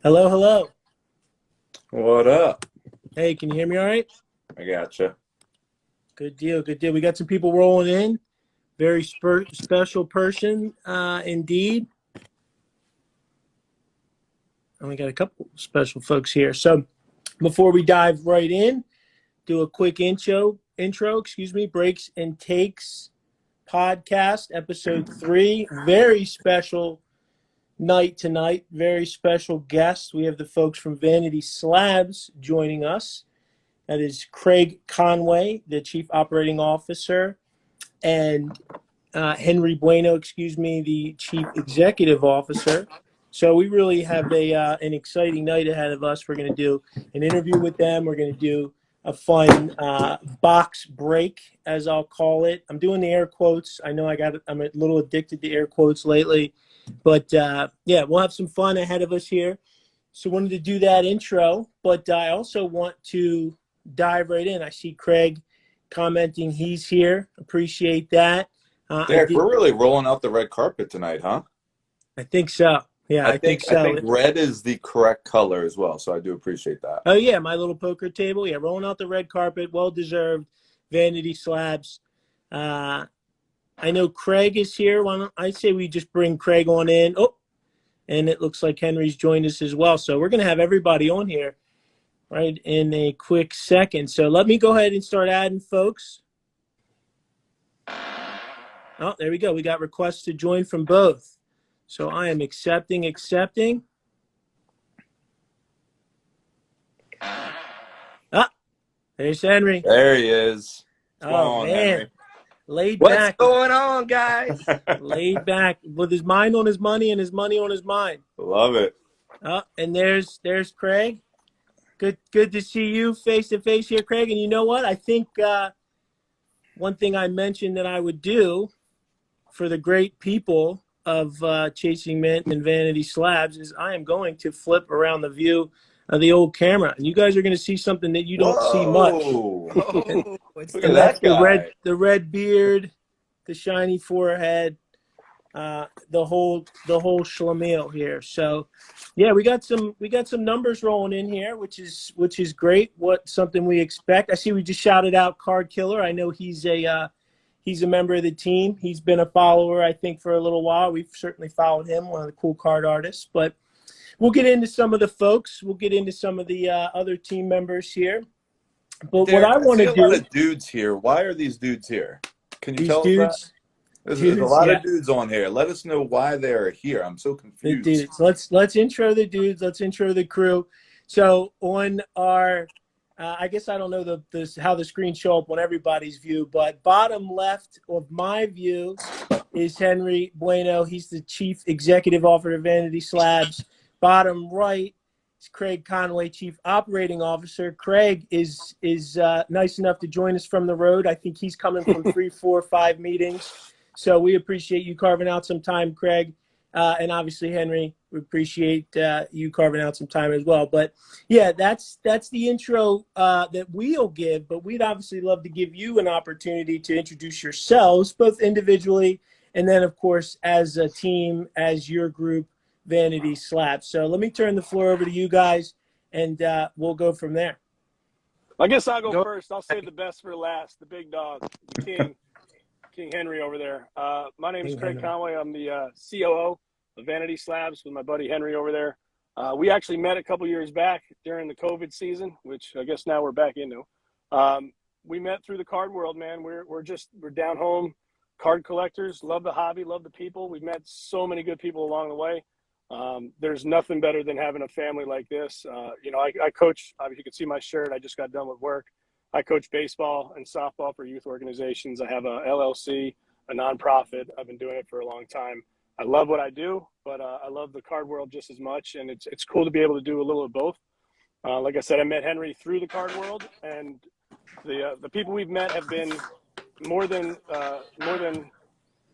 Hello, hello. What up? Hey, can you hear me all right? I gotcha. Good deal, good deal. We got some people rolling in. Very special person, indeed. And we got a couple special folks here. So before we dive right in, do a quick intro, Breaks and Takes podcast, episode 3. Very special night tonight. Very special guest. We have the folks from Vanity Slabs joining us. That is Craig Conway, the Chief Operating Officer, and Henry Bueno, the Chief Executive Officer. So we really have an exciting night ahead of us. We're going to do an interview with them. We're going to do a fun box break, as I'll call it. I'm doing the air quotes. I know I'm a little addicted to air quotes lately. But, yeah, we'll have some fun ahead of us here. So wanted to do that intro. But I also want to dive right in. I see Craig commenting he's here. Appreciate that. Derek, we're really rolling out the red carpet tonight, huh? I think so. Yeah, I think so. I think red is the correct color as well, so I do appreciate that. Oh, yeah, my little poker table. Yeah, rolling out the red carpet. Well-deserved. Vanity Slabs. I know Craig is here. Why don't I say we just bring Craig on in? Oh, and it looks like Henry's joined us as well. So we're going to have everybody on here right in a quick second. So let me go ahead and start adding folks. Oh, there we go. We got requests to join from both. So I am accepting. Ah, there's Henry. There he is. What's on, man. Henry? Laid back. What's going on, guys? Laid back with his mind on his money and his money on his mind. Love it. Oh, and there's Craig. Good to see you face to face here, Craig. And you know what? I think one thing I mentioned that I would do for the great people of Chasing Mint and Vanity Slabs is I am going to flip around the view of the old camera, and you guys are going to see something that you don't see much. Oh, look at that guy. The red beard, the shiny forehead, the whole schlemiel here. So, yeah, we got some numbers rolling in here, which is great. Something we expect. I see we just shouted out Card Killer. I know he's a member of the team. He's been a follower, I think, for a little while. We've certainly followed him, one of the cool card artists. But we'll get into some of the folks. We'll get into some of the other team members here. But Derek, what I want to do. A lot of dudes here. Why are these dudes here? Can you tell us that? There's a lot of dudes on here. Let us know why they're here. I'm so confused. The dudes. Let's intro the dudes. Let's intro the crew. So on our, I guess I don't know how the screens show up on everybody's view, but bottom left of my view is Henry Bueno. He's the Chief Executive Officer of Vanity Slabs. Bottom right is Craig Conway, Chief Operating Officer. Craig is nice enough to join us from the road. I think he's coming from 3, 4, 5 meetings. So we appreciate you carving out some time, Craig. And obviously, Henry, we appreciate you carving out some time as well. But, yeah, that's the intro that we'll give. But we'd obviously love to give you an opportunity to introduce yourselves, both individually and then, of course, as a team, as your group, Vanity Slabs. So let me turn the floor over to you guys, and we'll go from there. I guess I'll go first. I'll save the best for last, the big dog, the king. King Henry over there. My name is Craig Conway. I'm the COO of Vanity Slabs with my buddy Henry over there. We actually met a couple years back during the COVID season, which I guess now we're back into. We met through the card world, man. We're down home card collectors. Love the hobby, love the people. We've met so many good people along the way. There's nothing better than having a family like this. I coach. Obviously, you can see my shirt. I just got done with work. I coach baseball and softball for youth organizations. I have a LLC, a nonprofit. I've been doing it for a long time. I love what I do, but I love the card world just as much, and it's cool to be able to do a little of both. Like I said, I met Henry through the card world, and the people we've met have been more than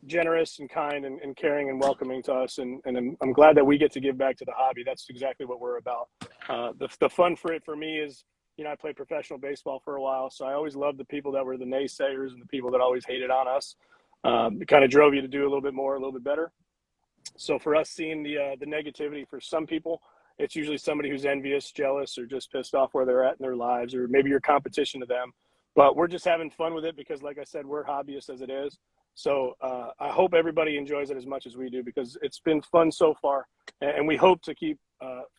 generous and kind and caring and welcoming to us, and I'm glad that we get to give back to the hobby. That's exactly what we're about. The fun for me is, I played professional baseball for a while, so I always loved the people that were the naysayers and the people that always hated on us. It kind of drove you to do a little bit more, a little bit better. So for us, seeing the negativity for some people, it's usually somebody who's envious, jealous, or just pissed off where they're at in their lives, or maybe you're competition to them. But we're just having fun with it because, like I said, we're hobbyists as it is. So I hope everybody enjoys it as much as we do, because it's been fun so far. And we hope to keep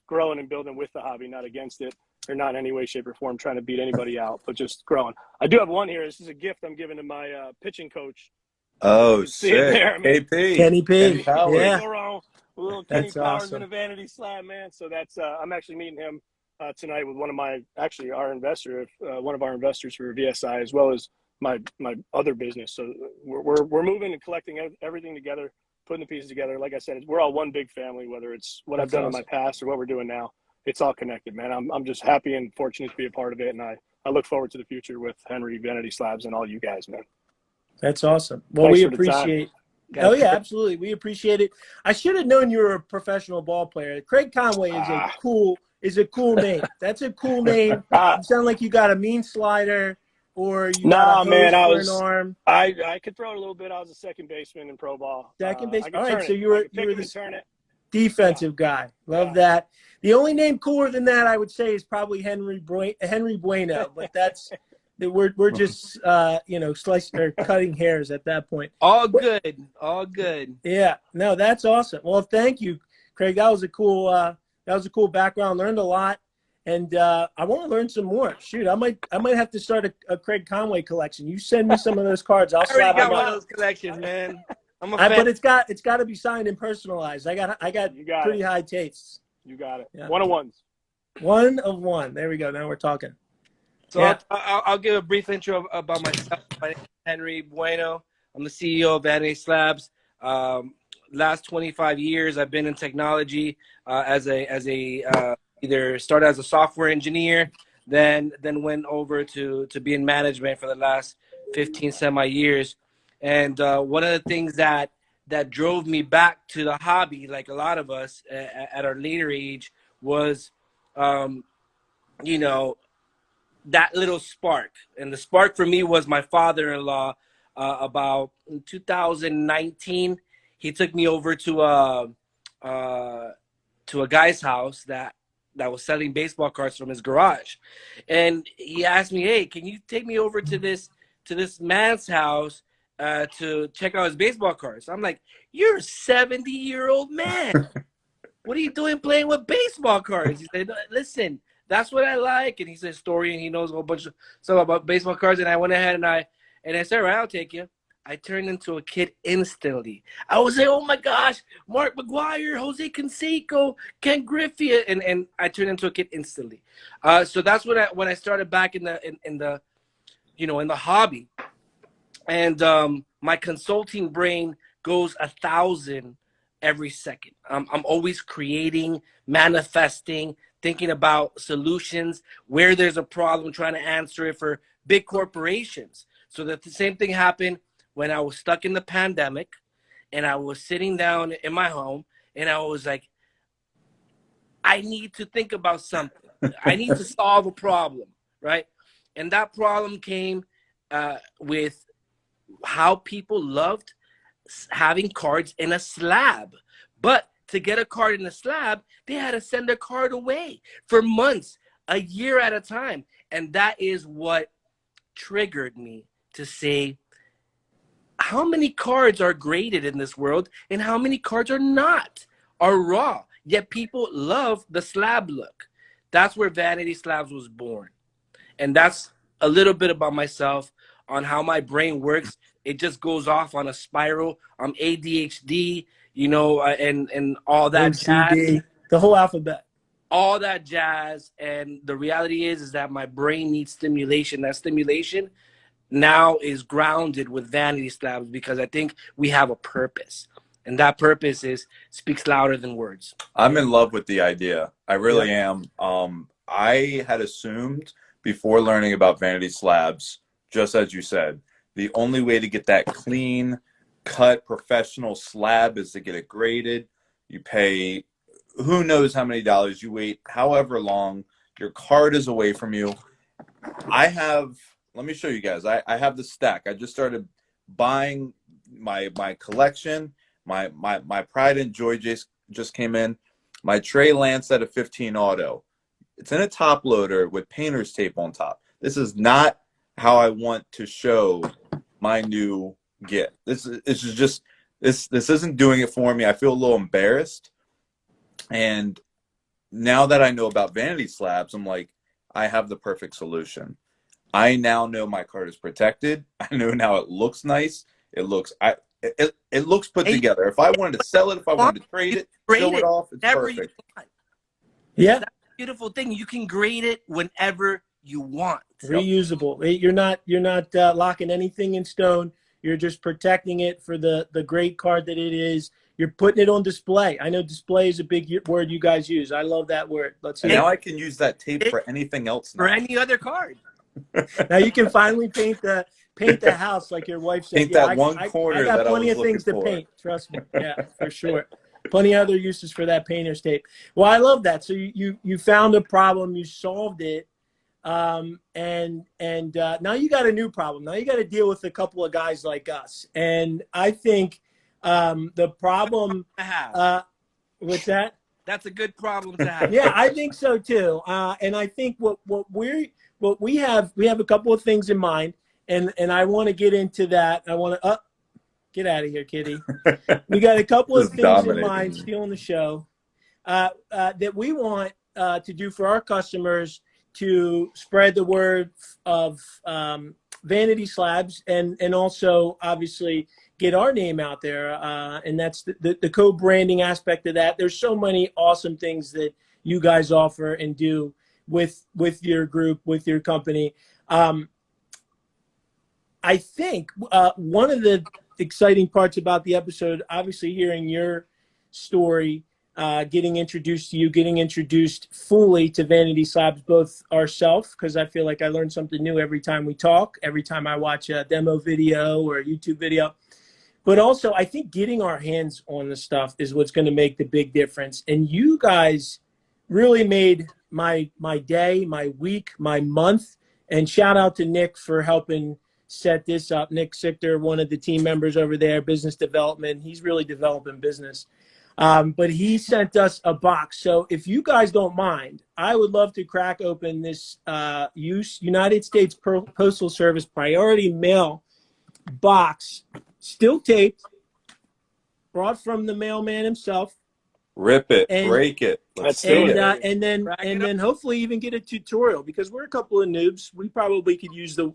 growing and building with the hobby, not against it, or not in any way, shape, or form trying to beat anybody out, but just growing. I do have one here. This is a gift I'm giving to my pitching coach. Oh, See it there, man. KP. Kenny P. Powers. Yeah. Go wrong. A little Kenny That's Powers awesome. in a Vanity Slab, man. So that's I'm actually meeting him tonight with one of our investor, one of our investors for VSI, as well as my other business. So we're moving and collecting everything together, putting the pieces together. Like I said, we're all one big family. Whether it's what I've done in my past or what we're doing now, it's all connected, man. I'm just happy and fortunate to be a part of it, and I look forward to the future with Henry, Vanity Slabs, and all you guys, man. That's awesome. Well, Thanks we for the time. appreciate. Oh yeah, absolutely. We appreciate it. I should have known you were a professional ball player. Craig Conway is a cool name. That's a cool name. You sound like you got a mean slider, or you got a hose for an arm. I could throw it a little bit. I was a second baseman in pro ball. Second base. All right, right, so you were the turn it. defensive guy. Love that. The only name cooler than that, I would say, is probably Henry Bueno, but that's we're just slicing or cutting hairs at that point. All good. Yeah, no, that's awesome. Well, thank you, Craig. That was a cool background. Learned a lot, and I want to learn some more. Shoot, I might have to start a Craig Conway collection. You send me some of those cards. I'll slap got them one up. of those collections, man. I'm a fan. But it's got to be signed and personalized. I got pretty high tastes. You got it. Yeah. One of ones. One of one. There we go. Now we're talking. So yeah. I'll give a brief intro about myself. My name is Henry Bueno. I'm the CEO of Vanity Slabs. Last 25 years, I've been in technology as a either started as a software engineer, then went over to be in management for the last 15 semi years. And one of the things that drove me back to the hobby, like a lot of us at our later age, was that little spark. And the spark for me was my father-in-law. About in 2019, he took me over to a guy's house that was selling baseball cards from his garage. And he asked me, hey, can you take me over to this man's house to check out his baseball cards? I'm like, you're a 70-year-old man. What are you doing playing with baseball cards? He said, listen, that's what I like. And he's a historian. He knows a whole bunch of stuff about baseball cards. And I went ahead and I said, all right, I'll take you. I turned into a kid instantly. I was like, oh my gosh, Mark McGuire, Jose Canseco, Ken Griffey, and I turned into a kid instantly. So that's when I started back in the hobby. And my consulting brain goes 1,000 every second. I'm always creating, manifesting, thinking about solutions, where there's a problem, trying to answer it for big corporations. So that the same thing happened when I was stuck in the pandemic and I was sitting down in my home and I was like, I need to think about something. I need to solve a problem, right? And that problem came with how people loved having cards in a slab. But to get a card in a slab, they had to send their card away for months, a year at a time. And that is what triggered me to say, how many cards are graded in this world and how many cards are not, are raw, yet people love the slab look. That's where Vanity Slabs was born. And that's a little bit about myself, on how my brain works. It just goes off on a spiral. I'm ADHD, and all that jazz. The whole alphabet. All that jazz. And the reality is that my brain needs stimulation. That stimulation now is grounded with Vanity Slabs because I think we have a purpose. And that purpose speaks louder than words. I'm in love with the idea. I really am. I had assumed before learning about Vanity Slabs, just as you said, the only way to get that clean cut professional slab is to get it graded. You pay who knows how many dollars, you wait however long, your card is away from you. Let me show you guys. I have the stack. I just started buying my collection. My pride and joy just came in. My tray Lancet of 15 auto. It's in a top loader with painter's tape on top. This is not how I want to show my new gift. This isn't doing it for me. I feel a little embarrassed. And now that I know about Vanity Slabs, I'm like, I have the perfect solution. I now know my card is protected. I know now it looks nice. It looks put together. If I wanted to sell it, if I wanted to trade it, show it off, it's perfect. Yeah, that's a beautiful thing. You can grade it whenever you want. Reusable. You're not locking anything in stone. You're just protecting it for the great card that it is. You're putting it on display. I know display is a big word you guys use. I love that word. Let's see. Now I can use that tape for anything else now. For any other card. Now you can finally paint the house like your wife said. Paint that one corner. I got that plenty I was of things looking to for. paint. Trust me. Yeah, for sure. Plenty of other uses for that painter's tape. Well, I love that. So you found a problem, you solved it, and now you got a new problem. Now you got to deal with a couple of guys like us. And I think the problem. What's that? That's a good problem to have. Yeah, I think so too. And I think we have a couple of things in mind, and I want to get into that. I want to get out of here, kitty. We got a couple of things in mind, stealing the show, that we want to do for our customers to spread the word of Vanity Slabs and also obviously get our name out there. And that's the co-branding aspect of that. There's so many awesome things that you guys offer and do with your group, with your company. I think one of the exciting parts about the episode, obviously hearing your story, getting introduced to you, getting introduced fully to Vanity Slabs, both ourselves, because I feel like I learn something new every time we talk, every time I watch a demo video or a YouTube video. But also, I think getting our hands on the stuff is what's going to make the big difference. And you guys really made my day, my week, my month. And shout out to Nick for helping set this up. Nick Sichter, one of the team members over there, business development. He's really developing business. But he sent us a box. So if you guys don't mind, I would love to crack open this United States Postal Service Priority Mail box, still taped, brought from the mailman himself. Rip it, break it. And then hopefully even get a tutorial, because we're a couple of noobs. We probably could use the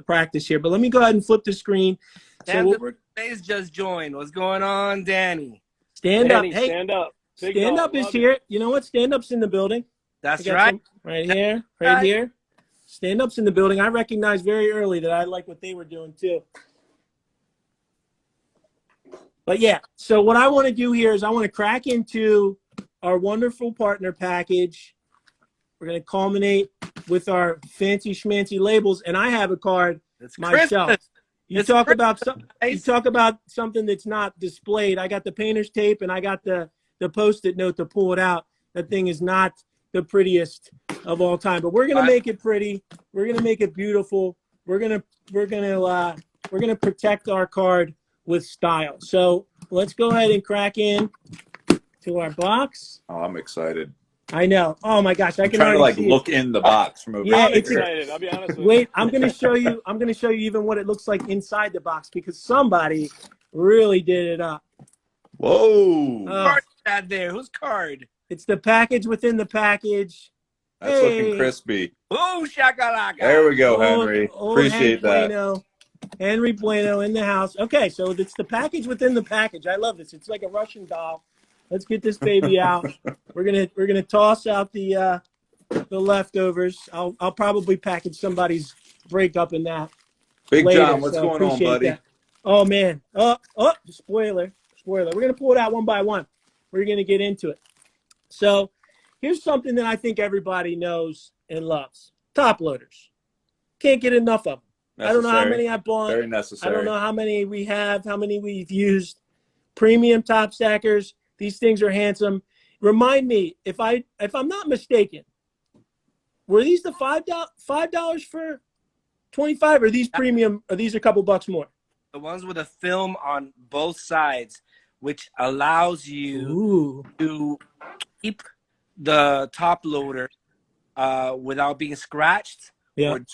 practice here. But let me go ahead and flip the screen. Danny's just joined. What's going on, Danny? Stand up. Hey, stand up. Stand up is here. You know what? Stand up's in the building. That's right. Right here. Right here. Stand up's in the building. I recognized very early that I like what they were doing too. But yeah, so what I want to do here is I want to crack into our wonderful partner package. We're going to culminate with our fancy schmancy labels, and I have a card myself. You talk about something that's not displayed. I got the painter's tape and I got the Post-it note to pull it out. That thing is not the prettiest of all time, but we're gonna make it pretty. We're gonna make it beautiful. We're gonna protect our card with style. So let's go ahead and crack in to our box. Oh, I'm excited. I know. Oh my gosh, I'm trying to look in the box from over here. It's excited. I'll be honest with you. Wait, I'm gonna show you even what it looks like inside the box, because somebody really did it up. Whoa! Card there. Whose card? It's the package within the package. That's looking crispy. Oh, shakalaka! There we go, Henry. Appreciate that. Bueno. Henry Bueno in the house. Okay, so it's the package within the package. I love this. It's like a Russian doll. Let's get this baby out. We're gonna toss out the leftovers. I'll probably package somebody's breakup in that. Big later, John, what's going on, buddy? That. Oh man. Oh, spoiler. We're gonna pull it out one by one. We're gonna get into it. So here's something that I think everybody knows and loves. Top loaders. Can't get enough of them. Necessary. I don't know how many I bought. Very necessary. I don't know how many we have, how many we've used. Premium top stackers. These things are handsome. Remind me, if I'm not mistaken, were these the $5 for 25? Or these premium? Are these a couple bucks more? The ones with a film on both sides which allows you Ooh. to keep the top loader without being scratched Yeah. or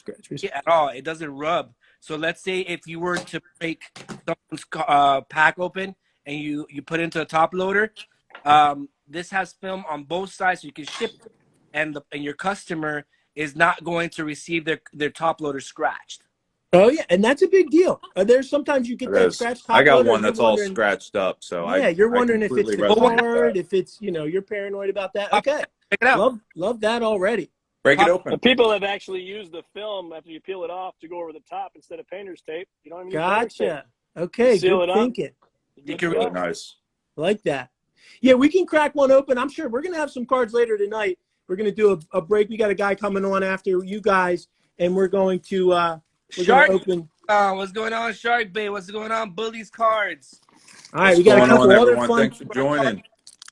at all. It doesn't rub. So let's say if you were to break someone's pack open and you put it into a top loader, this has film on both sides, so you can ship it, and your customer is not going to receive their top loader scratched. Oh yeah, and that's a big deal. There's sometimes you get that scratched top I got loader, one that's all scratched up, so you're wondering if it's the card, if it's you're paranoid about that. Okay, check it out. Love that already. Break it open. And people have actually used the film after you peel it off to go over the top instead of painter's tape. You don't even need painter's tape. Gotcha. Okay, Seal good it up. thinking. You can Really nice. Like that. Yeah, we can crack one open. I'm sure we're gonna have some cards later tonight. We're gonna do a break. We got a guy coming on after you guys, and we're going to Shark. open. What's going on, Shark Bay? What's going on, Bullies Cards? All right, we got a couple other fun. Thanks for joining.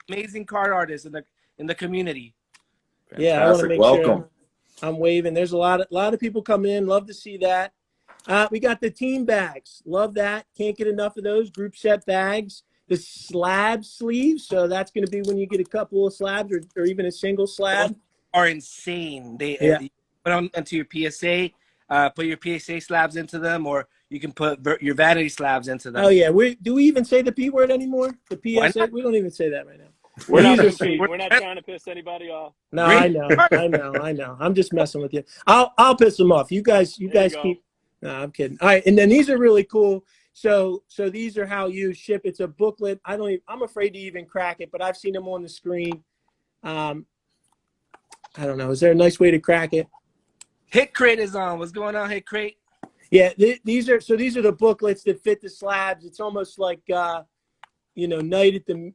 Amazing card artists in the community. Fantastic. Yeah, I want to make Welcome. sure I'm waving. There's a lot of people coming in. Love to see that. We got the team bags. Love that. Can't get enough of those group set bags. The slab sleeves. So that's going to be when you get a couple of slabs or even a single slab. Are insane. They put them into your PSA. Put your PSA slabs into them, or you can put your vanity slabs into them. Oh yeah, do we even say the P word anymore? The PSA? We don't even say that right now. We're not trying to piss anybody off. No, I know. I'm just messing with you. I'll piss them off. You guys keep. No, I'm kidding. All right, and then these are really cool. So these are how you ship. It's a booklet. I'm afraid to even crack it, but I've seen them on the screen. I don't know. Is there a nice way to crack it? Hit Crate is on. What's going on, Hit Crate? Yeah, these are the booklets that fit the slabs. It's almost like not Night at the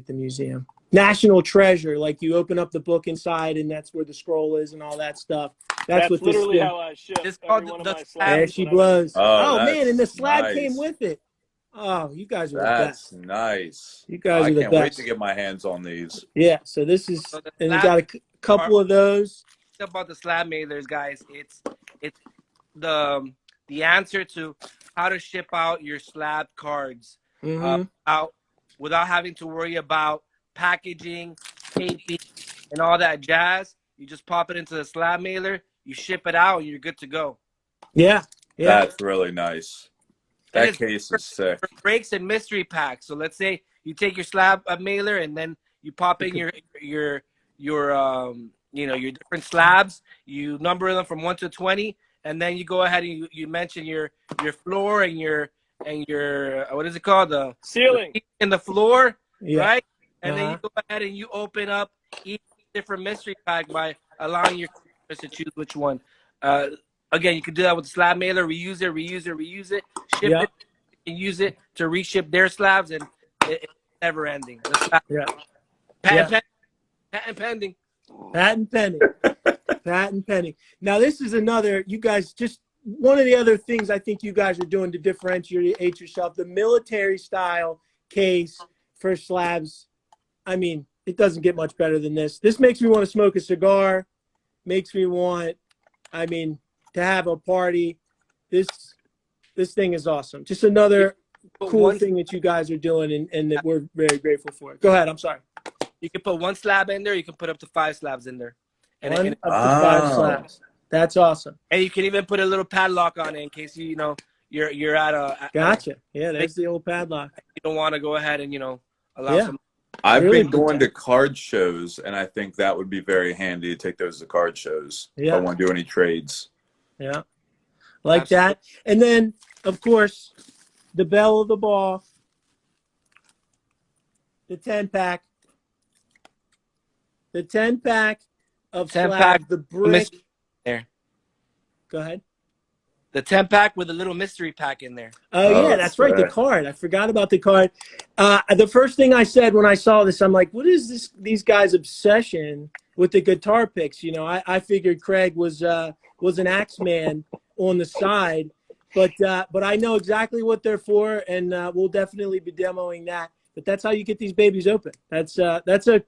Museum. National Treasure. Like you open up the book inside, and that's where the scroll is and all that stuff. That's what literally how I ship every one of my slabs. There she blows. Oh man, and the slab nice. came with it. Oh, you guys are the best. That's nice. You guys are the best. I can't wait to get my hands on these. Yeah, so this is, and you got a couple of those. About the slab mailers, guys, it's the answer to how to ship out your slab cards out without having to worry about packaging, taping, and all that jazz. You just pop it into the slab mailer, you ship it out, and you're good to go. Yeah. That's really nice. That case is sick. For breaks and mystery packs. So let's say you take your slab mailer and then you pop in your different slabs. You number them from 1 to 20, and then you go ahead and you mention your floor and your what is it called, the ceiling in the floor, right? And then Uh-huh. you go ahead and you open up each different mystery pack by allowing your customers to choose which one. Again, you can do that with the slab mailer. Reuse it, ship it, and use it to reship their slabs, and it's never ending. Patent pending. Patent pending. Now this is another. You guys, just one of the other things I think you guys are doing to differentiate yourself. The military style case for slabs. I mean, it doesn't get much better than this. This makes me want to smoke a cigar. Makes me want, to have a party. This thing is awesome. Just another cool thing that you guys are doing, and that we're very grateful for. Go ahead. I'm sorry. You can put one slab in there. You can put up to 5 slabs in there. And up to 5 slabs. That's awesome. And you can even put a little padlock on it in case you're at a. Gotcha. Yeah, there's the old padlock. You don't want to go ahead and allow some. I've been going to card shows, and I think that would be very handy to take those to card shows if I want to do any trades. Yeah, like that. And then, of course, the belle of the ball, the 10-pack. The 10-pack of slab, the brick. There. Go ahead. The 10-pack with a little mystery pack in there. Oh yeah, that's right. The card. I forgot about the card. The first thing I said when I saw this, I'm like, what is these guys' obsession with the guitar picks? I figured Craig was an Axeman on the side, but I know exactly what they're for, and we'll definitely be demoing that. But that's how you get these babies open. That's a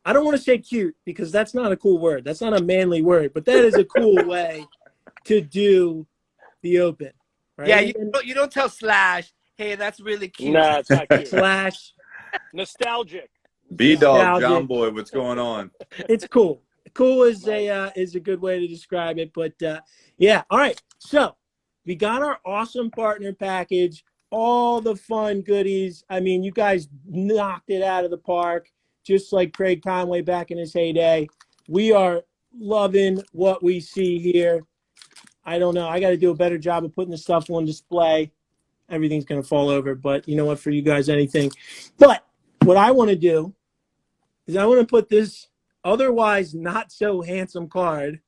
I don't want to say cute because that's not a cool word. That's not a manly word, but that is a cool way to do the open. Right? Yeah, you don't tell Slash, Hey, that's really cute. Nah, it's not cute. Slash Nostalgic. B-Dog, nostalgic. John Boy, what's going on? It's cool. Cool is a good way to describe it. But yeah, all right. So we got our awesome partner package, all the fun goodies. I mean, you guys knocked it out of the park, just like Craig Conway back in his heyday. We are loving what we see here. I don't know. I got to do a better job of putting the stuff on display. Everything's going to fall over, but you know what? For you guys, anything. But what I want to do is I want to put this otherwise not so handsome card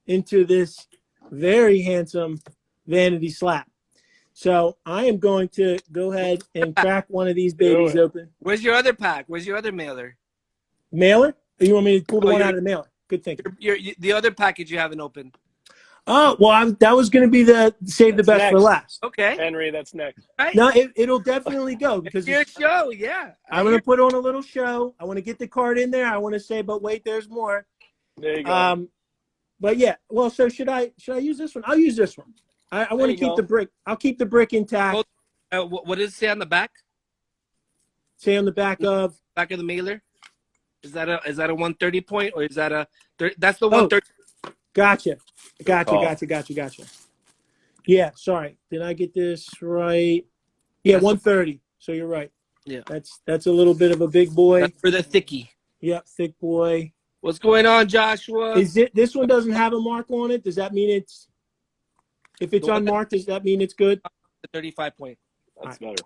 into this very handsome Vanity Slab. So I am going to go ahead and crack one of these babies open. Where's your other pack? Where's your other mailer? Mailer? Or you want me to pull the one out of the mailer? Good thing. The other package you haven't opened. Oh, well, that was going to be the save the best for last. Okay. Henry, that's next. Right. No, it'll definitely go because Your show, yeah. I'm going to put on a little show. I want to get the card in there. I want to say, but wait, there's more. There you go. But yeah, well, so should I use this one? I'll use this one. I want to keep the brick. I'll keep the brick intact. What does it say on the back? Say on the back of the mailer. Is that a 130 point or is that a? That's the 130. Gotcha. Yeah, sorry. Did I get this right? Yeah, that's 130. So you're right. Yeah. That's a little bit of a big boy. That's for the thickie. Yep, thick boy. What's going on, Joshua? This one doesn't have a mark on it? Does that mean if it's unmarked, does that mean it's good? The 35 point. That's better.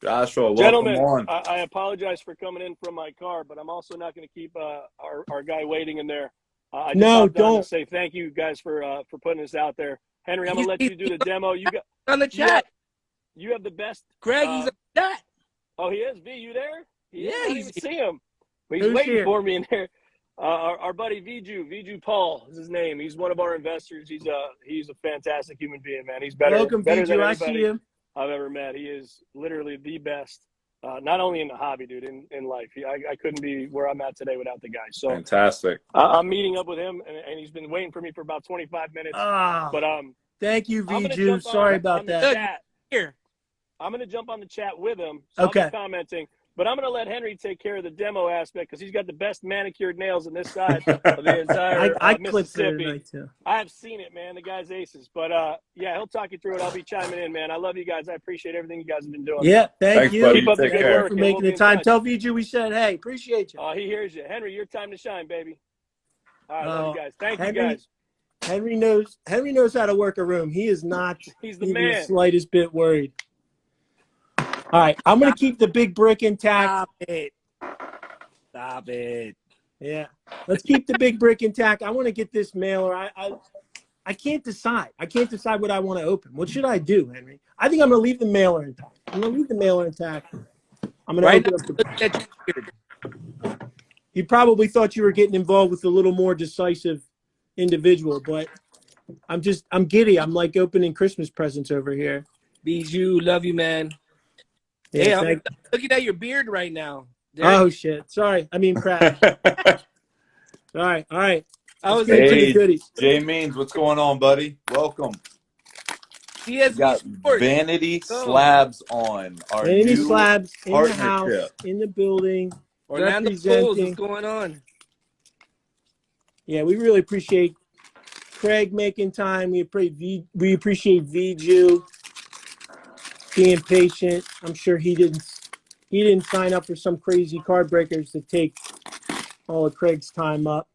Joshua, Gentlemen, welcome on. I apologize for coming in from my car, but I'm also not going to keep our guy waiting in there. I just don't say thank you guys for putting this out there. Henry, I'm gonna let you do the demo. You got on the chat. You have the best. Greg, he's on the chat. Oh, he is. V, you there? Yeah, I didn't even see him. He's waiting for me in there. Our buddy Viju Paul is his name. He's one of our investors. He's a fantastic human being, man. He's better. Welcome, better Viju. than I see him. I've ever met. He is literally the best. Not only in the hobby, dude, in life. I couldn't be where I'm at today without the guy. So fantastic. I'm meeting up with him, and he's been waiting for me for about 25 minutes. But thank you, Viju. Sorry about that. Here, I'm gonna jump on the chat with him. So okay. I'll be commenting, but I'm gonna let Henry take care of the demo aspect because he's got the best manicured nails in this side of the entire Mississippi. Too. I've seen it, man. The guy's aces. But yeah, he'll talk you through it. I'll be chiming in, man. I love you guys. I appreciate everything you guys have been doing. Yeah, thanks you. Buddy. Keep up the good work for making the time. Tell Viju we said, hey, appreciate you. Oh, he hears you. Henry, your time to shine, baby. All right, love you guys. Thank you guys. Henry knows how to work a room. He is not He's the even man. the slightest bit worried. All right, I'm going to keep the big brick intact. Stop it. Yeah, let's keep the big brick intact. I want to get this mailer. I can't decide. I can't decide what I want to open. What should I do, Henry? I think I'm going to leave the mailer intact. I'm going to leave the mailer intact. I'm going to open up You probably thought you were getting involved with a little more decisive individual, but I'm giddy. I'm like opening Christmas presents over here. Bijou, love you, man. Yeah, hey, I'm looking at your beard right now. Oh shit! Sorry, I mean crap. All right. Hey, Jay Means, what's going on, buddy? Welcome. We got Vanity Slabs on. Our Vanity Slabs in partnership. the house, in the building. Orlando Pools, what's going on? Yeah, we really appreciate Craig making time. We appreciate Viju being patient. I'm sure he didn't sign up for some crazy card breakers to take all of Craig's time up.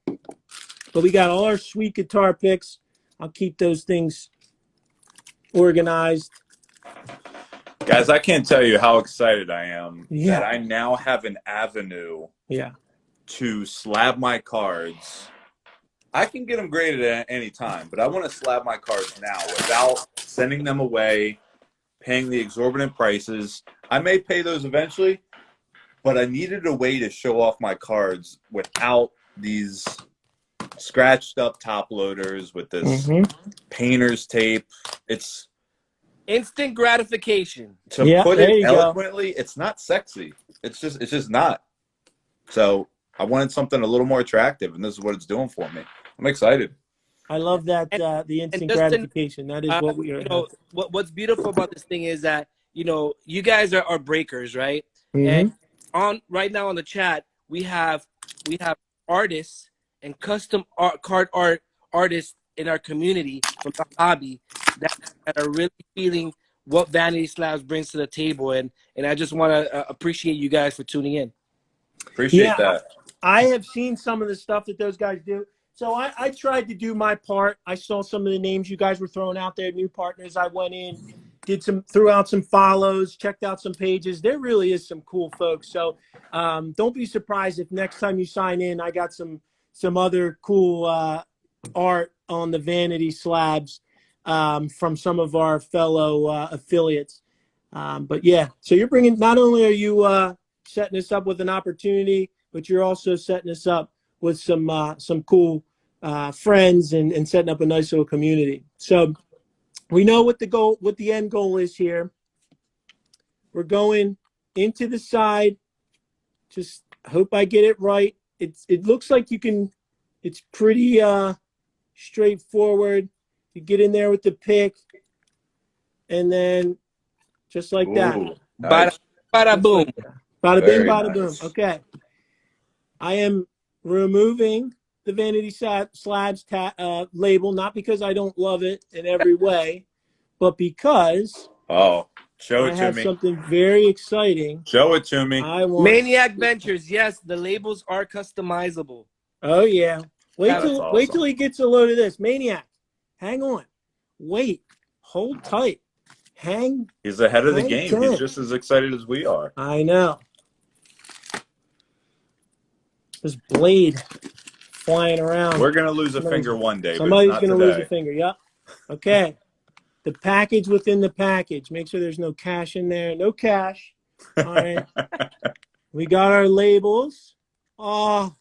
But we got all our sweet guitar picks. I'll keep those things organized. Guys, I can't tell you how excited I am that I now have an avenue to slab my cards. I can get them graded at any time, but I want to slab my cards now without sending them away, paying the exorbitant prices. I may pay those eventually, but I needed a way to show off my cards without these scratched up top loaders with this painter's tape. It's instant gratification. To put it eloquently, it's not sexy. It's just not. So I wanted something a little more attractive, and this is what it's doing for me. I'm excited. I love that the instant gratification. That is what we are. What's beautiful about this thing is that you guys are breakers, right? And right now on the chat, we have artists and card art artists in our community from the hobby that are really feeling what Vanity Slabs brings to the table, and I just want to appreciate you guys for tuning in. Appreciate that. I have seen some of the stuff that those guys do. So I tried to do my part. I saw some of the names you guys were throwing out there, new partners. I went in, threw out some follows, checked out some pages. There really is some cool folks. So don't be surprised if next time you sign in, I got some other cool art on the Vanity Slabs from some of our fellow affiliates. But yeah, so you're bringing, not only are you setting us up with an opportunity, but you're also setting us up with some cool friends and setting up a nice little community. So we know what the end goal is here. We're going into the side. Just hope I get it right. It looks like you can. It's pretty straightforward. You get in there with the pick, and then just like that. Nice. Bada boom. Bada bing, Very bada nice. boom. Okay. I am removing the Vanity Slabs label, not because I don't love it in every way, but because show I it to have me. something very exciting. Show it to me. I want. Maniac Ventures, yes, the labels are customizable. Oh yeah. Wait That's till he gets a load of this. Maniac, hang on. Wait. Hold tight. He's ahead of the hang game. tight. He's just as excited as we are. I know. This blade flying around. We're gonna lose a finger one day. Somebody's but going to not lose today. a finger. Yep. Okay. The package within the package. Make sure there's no cash in there. No cash. All right. We got our labels. Oh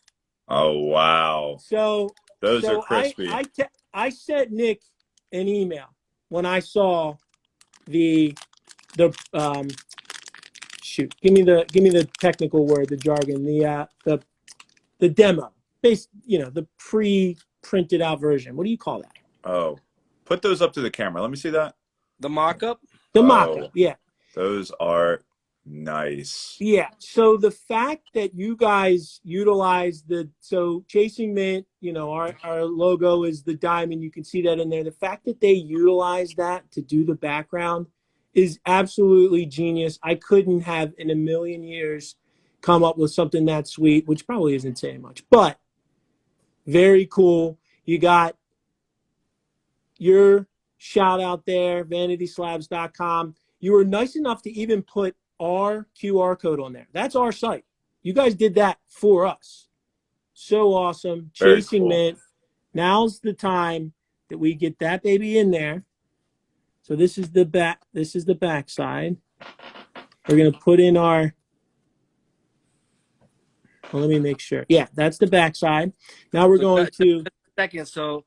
wow. So Those are crispy. I sent Nick an email when I saw the shoot. Give me the technical word, the jargon, the demo. The pre-printed out version. What do you call that? Oh, put those up to the camera. Let me see that. The mock-up? The mock-up, yeah. Those are nice. Yeah. So the fact that you guys utilize Chasing Mint, our logo is the diamond. You can see that in there. The fact that they utilize that to do the background is absolutely genius. I couldn't have in a million years come up with something that sweet, which probably isn't saying much, but very cool. You got your shout out there, vanityslabs.com. You were nice enough to even put our QR code on there. That's our site. You guys did that for us. So awesome. Very Chasing cool. Mint. Now's the time that we get that baby in there. So this is the back. This is the back side. We're going to put in our. Well, let me make sure. Yeah, that's the back side. Now we're going to. Second, so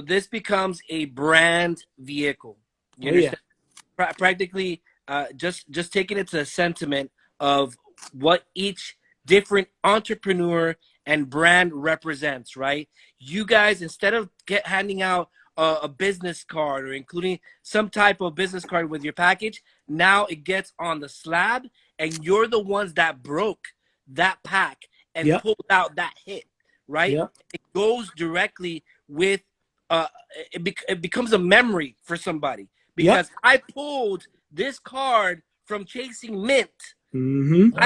this becomes a brand vehicle. You understand? Practically, just taking it to the sentiment of what each different entrepreneur and brand represents, right? You guys, instead of handing out a business card or including some type of business card with your package, now it gets on the slab, and you're the ones that broke that pack and pulled out that hit, right? Yep. It goes directly with it becomes a memory for somebody because I pulled this card from Chasing Mint. Mm-hmm.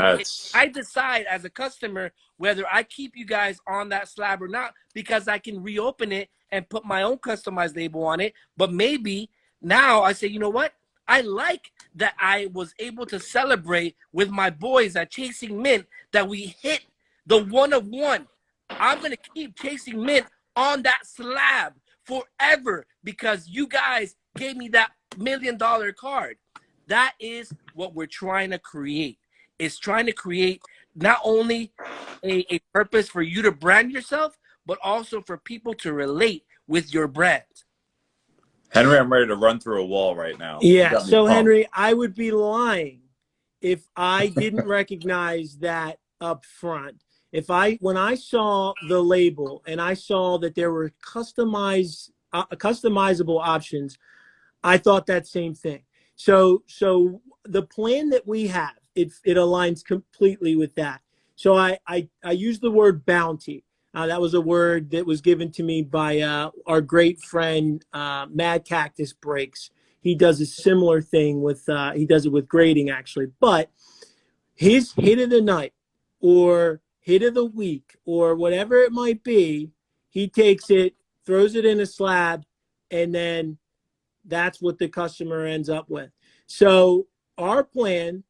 I decide as a customer whether I keep you guys on that slab or not, because I can reopen it and put my own customized label on it. But maybe now I say, you know what? I like that I was able to celebrate with my boys at Chasing Mint that we hit the 1 of 1. I'm going to keep Chasing Mint on that slab forever because you guys gave me that $1 million card. That is what we're trying to create. It's trying to create not only a purpose for you to brand yourself, but also for people to relate with your brand. Henry, I'm ready to run through a wall right now. Yeah, so Henry, I would be lying if I didn't recognize that up front. When I saw the label and I saw that there were customizable options, I thought that same thing. So the plan that we have, it aligns completely with that. So I use the word bounty. That was a word that was given to me by our great friend Mad Cactus Breaks. He does a similar thing with he does it with grading actually, but his hit of the night or hit of the week or whatever it might be, he takes it, throws it in a slab, and then that's what the customer ends up with. So our plan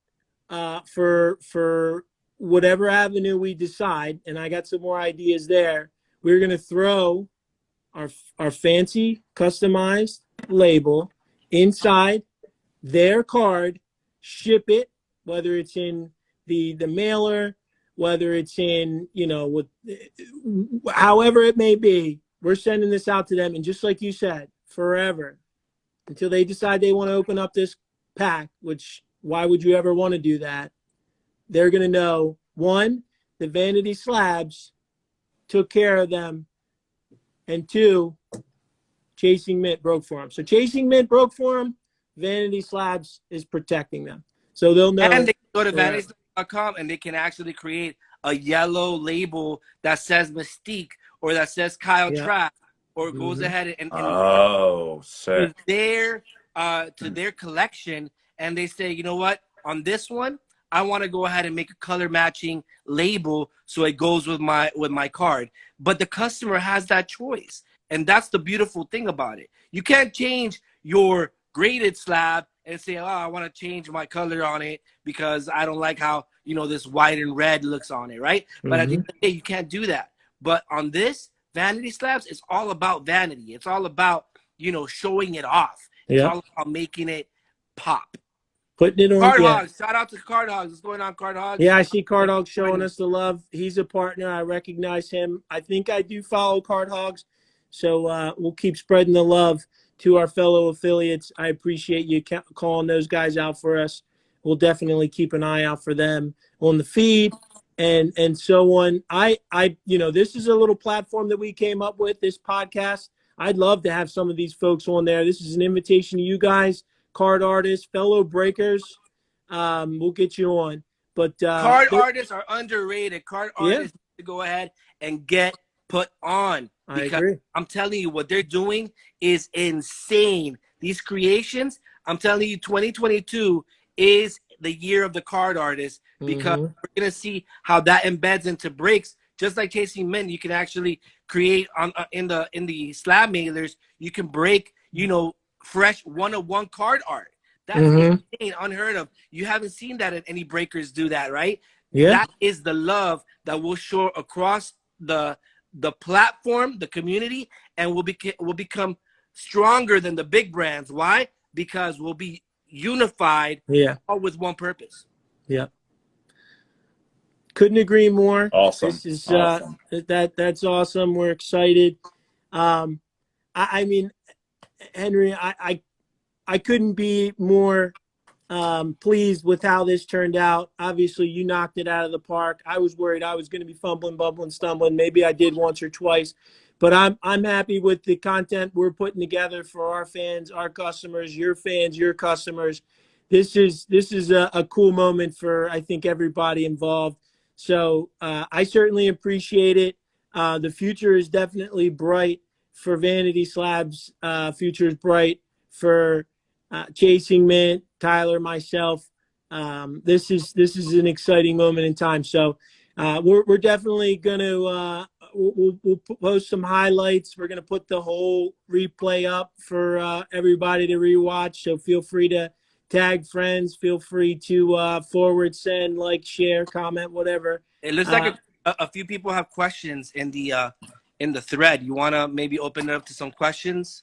for whatever avenue we decide, and I got some more ideas there, we're going to throw our fancy customized label inside their card, ship it, whether it's in the mailer, whether it's in, with however it may be, we're sending this out to them. And just like you said, forever, until they decide they want to open up this pack, which why would you ever want to do that? They're going to know, one, the Vanity Slabs took care of them, and two, Chasing Mint broke for them. So Chasing Mint broke for them, Vanity Slabs is protecting them. So they'll know. And they can go to vanityslabs.com and they can actually create a yellow label that says Mystique or that says Kyle Trapp or goes ahead and sick. to their collection, and they say, you know what, on this one, I want to go ahead and make a color matching label so it goes with my card. But the customer has that choice. And that's the beautiful thing about it. You can't change your graded slab and say, oh, I want to change my color on it because I don't like how, this white and red looks on it, right? But at the end of the day, you can't do that. But on this, Vanity Slabs, it's all about vanity. It's all about, showing it off. It's all about making it pop. Putting it on. Card Hogs. Shout out to Card Hogs. What's going on, Card Hogs? Yeah, I see Card Hogs showing us the love. He's a partner. I recognize him. I think I do follow Card Hogs. So we'll keep spreading the love to our fellow affiliates. I appreciate you calling those guys out for us. We'll definitely keep an eye out for them on the feed and so on. This is a little platform that we came up with, this podcast. I'd love to have some of these folks on there. This is an invitation to you guys, card artists, fellow breakers. We'll get you on. But card artists are underrated. Card artists need to go ahead and get put on. I agree. I'm telling you, what they're doing is insane. These creations, I'm telling you, 2022 is the year of the card artist because we're going to see how that embeds into breaks. Just like Chasing Mint, you can actually create on in the slab mailers, you can break, fresh one-of-one card art. That's insane, unheard of. You haven't seen that in any breakers do that, right? Yeah. That is the love that will show across the platform, the community, and we'll become stronger than the big brands. Why? Because we'll be unified, all with one purpose. Yeah. Couldn't agree more. Awesome. This is awesome. That's awesome. We're excited. I mean, Henry, I couldn't be more pleased with how this turned out. Obviously, you knocked it out of the park. I was worried I was going to be fumbling, bumbling, stumbling. Maybe I did once or twice, but I'm happy with the content we're putting together for our fans, our customers, your fans, your customers. This is a cool moment for, I think, everybody involved. So I certainly appreciate it. The future is definitely bright for Vanity Slabs. Future is bright for Chasing Mint, Tyler, myself. This is an exciting moment in time. So we're definitely going to we'll post some highlights. We're going to put the whole replay up for everybody to rewatch. So feel free to tag friends. Feel free to forward, send, like, share, comment, whatever. It looks like a few people have questions in the thread. You want to maybe open it up to some questions?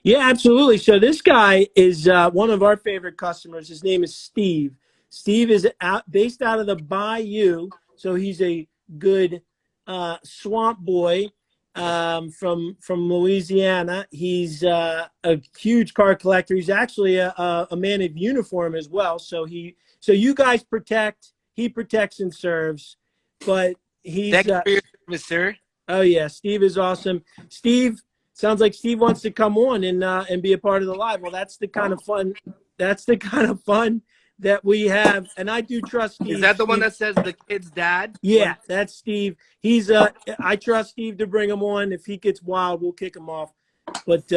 Yeah, absolutely. So this guy is one of our favorite customers. His name is Steve. Steve is based out of the Bayou, so he's a good swamp boy from Louisiana. He's a huge card collector. He's actually a man of uniform as well. So you guys protect. He protects and serves, but he's. Thank you for your service, sir. Oh yeah, Steve is awesome. Steve. Sounds like Steve wants to come on and be a part of the live. Well, that's the kind of fun that's the kind of fun that we have, and I do trust Steve. Is that the one Steve, that says the kid's dad? Yeah, that's Steve. He's I trust Steve to bring him on. If he gets wild, we'll kick him off. But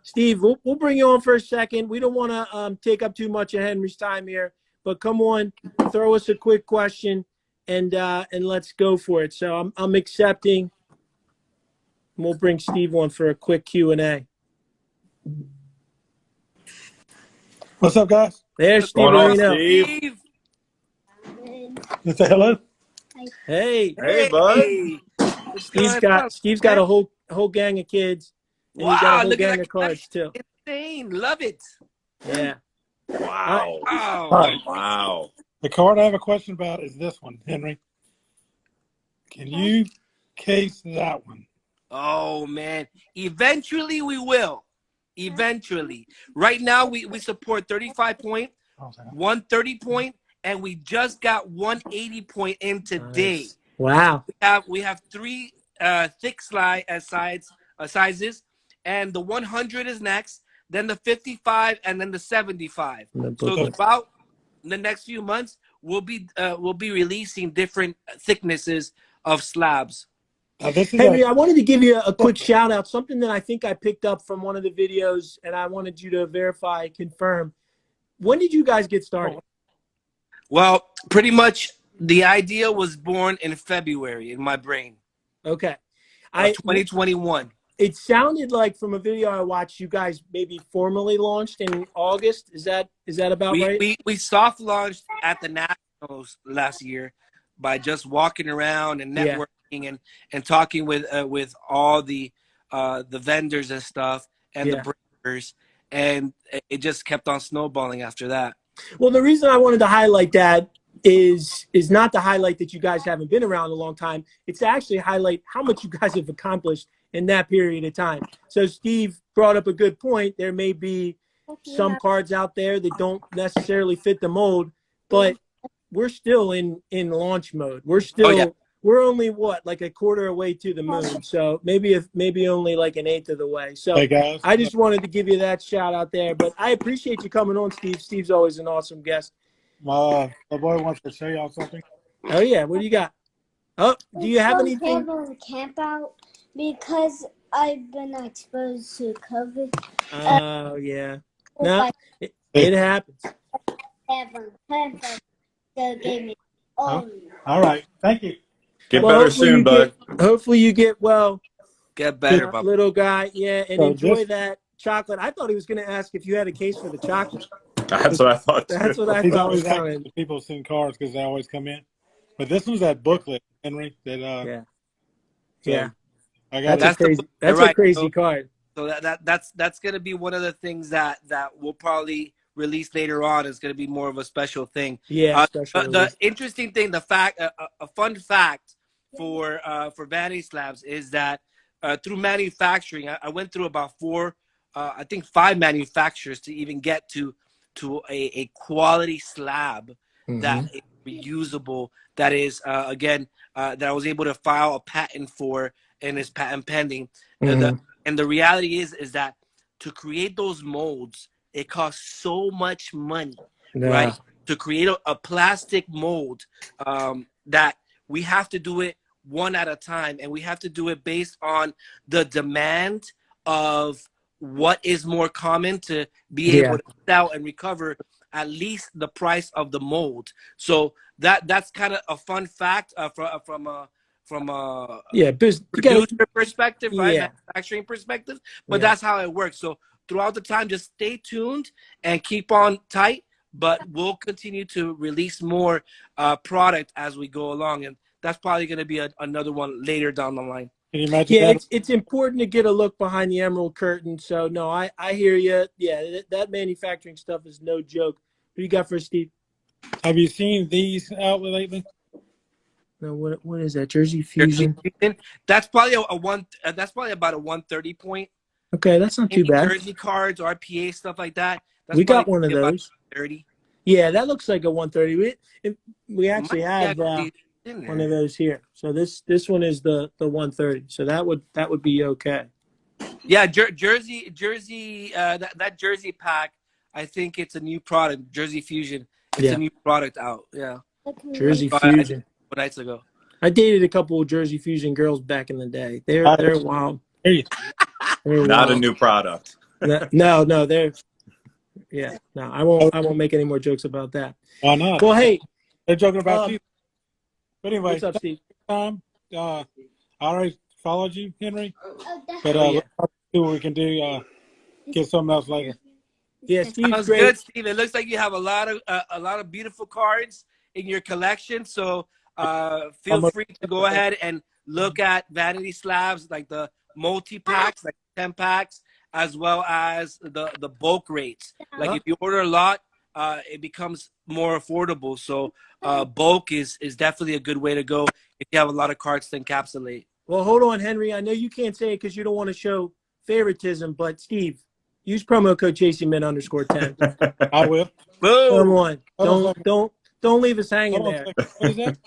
Steve, we'll bring you on for a second. We don't want to take up too much of Henry's time here, but come on, throw us a quick question, and let's go for it. So I'm accepting. We'll bring Steve on for a quick Q&A. What's up, guys? There's Steve Going on, Marino. Steve? You say hello? Hey, Hey, bud. What's Steve's going on? got a whole gang of kids, and he's got a Wow, whole look at gang that of cards too. Insane. Love it. Yeah. Wow. Wow. All right. Wow. The card I have a question about is this one, Henry. Can you case that one? Oh, man. Eventually we will. Eventually. Right now we support 35 point, 130 point, and we just got 180 point in today. Nice. Wow. We have three thick sizes, and the 100 is next, then the 55, and then the 75. So about the next few months, we'll be releasing different thicknesses of slabs. Henry, I wanted to give you a quick shout out, something that I think I picked up from one of the videos, and I wanted you to verify, confirm. When did you guys get started? Well, pretty much the idea was born in February in my brain. Okay. 2021. It sounded like from a video I watched, you guys maybe formally launched in August. Is that about right? We soft launched at the Nationals last year by just walking around and networking and talking with all the vendors and stuff and the breakers, and it just kept on snowballing after that. Well, the reason I wanted to highlight that is not to highlight that you guys haven't been around a long time. It's to actually highlight how much you guys have accomplished in that period of time. So Steve brought up a good point. There may be some cards out there that don't necessarily fit the mold, but we're still in launch mode. We're still we're only like a quarter away to the moon. So maybe only like an eighth of the way. So hey guys, I just wanted to give you that shout out there. But I appreciate you coming on, Steve. Steve's always an awesome guest. my boy wants to show y'all something. Oh yeah, what do you got? Oh, do you have anything? Camp out because I've been exposed to COVID. Oh yeah, no, it happens. Gave me All right, thank you. Get better soon, bud. Hopefully you get well. Get better, little guy. Yeah, and So enjoy that chocolate. I thought he was going to ask if you had a case for the chocolate. That's what I thought, too. That's what I He's thought always was coming. asking people send cards because they always come in. But this was that booklet, Henry. That Yeah. I got That's a crazy card. So that's going to be one of the things that we'll probably release later on. Is going to be more of a special thing. Yeah. The interesting thing, a fun fact for Vanity Slabs is that through manufacturing, I went through about 5 manufacturers to even get to a quality slab that is reusable. That is that I was able to file a patent for, and is patent pending. And the reality is that to create those molds, it costs so much money, right? To create a plastic mold, that we have to do it one at a time, and we have to do it based on the demand of what is more common to be able to sell and recover at least the price of the mold. So that's kind of a fun fact from a producer perspective, right? Manufacturing perspective, but that's how it works. So throughout the time, just stay tuned and keep on tight, but we'll continue to release more product as we go along, and that's probably going to be another one later down the line. Can you imagine it's important to get a look behind the emerald curtain. So no, I hear you. Yeah, that manufacturing stuff is no joke. What do you got for Steve? Have you seen these out lately? No, what is that? Jersey Fusion. That's probably that's probably about a 130 point. Okay, that's not too bad. Jersey cards, RPA, stuff like that. We got one of those. 30. Yeah, that looks like a 130. We actually have one of those here. So this one is the 130. So that would be okay. Yeah, Jersey. That Jersey pack, I think it's a new product, Jersey Fusion. It's Yeah. a new product out. Yeah. Jersey I did Fusion. 4 nights ago. I dated a couple of Jersey Fusion girls back in the day. They're wild. Hey, They're Not a wild. new product. No, they're I won't make any more jokes about that. why not? Well, hey, They're joking about you. But anyway, what's up, Steve? I already followed you, Henry. But Oh, yeah. let's see what we can do. Get something else later. Yeah, Steve's Sounds great. good, Steve. It looks like you have a lot of beautiful cards in your collection. So feel free to go ahead and look at Vanity Slabs, like the multi-packs, like 10 packs, as well as the bulk rates. Like if you order a lot, it becomes more affordable. So bulk is definitely a good way to go if you have a lot of cards to encapsulate. Well, hold on, Henry. I know you can't say it because you don't want to show favoritism, but Steve, use promo code ChasingMen_10. I will. Come Boom! on, don't leave us hanging Hold on a there. second. What is that?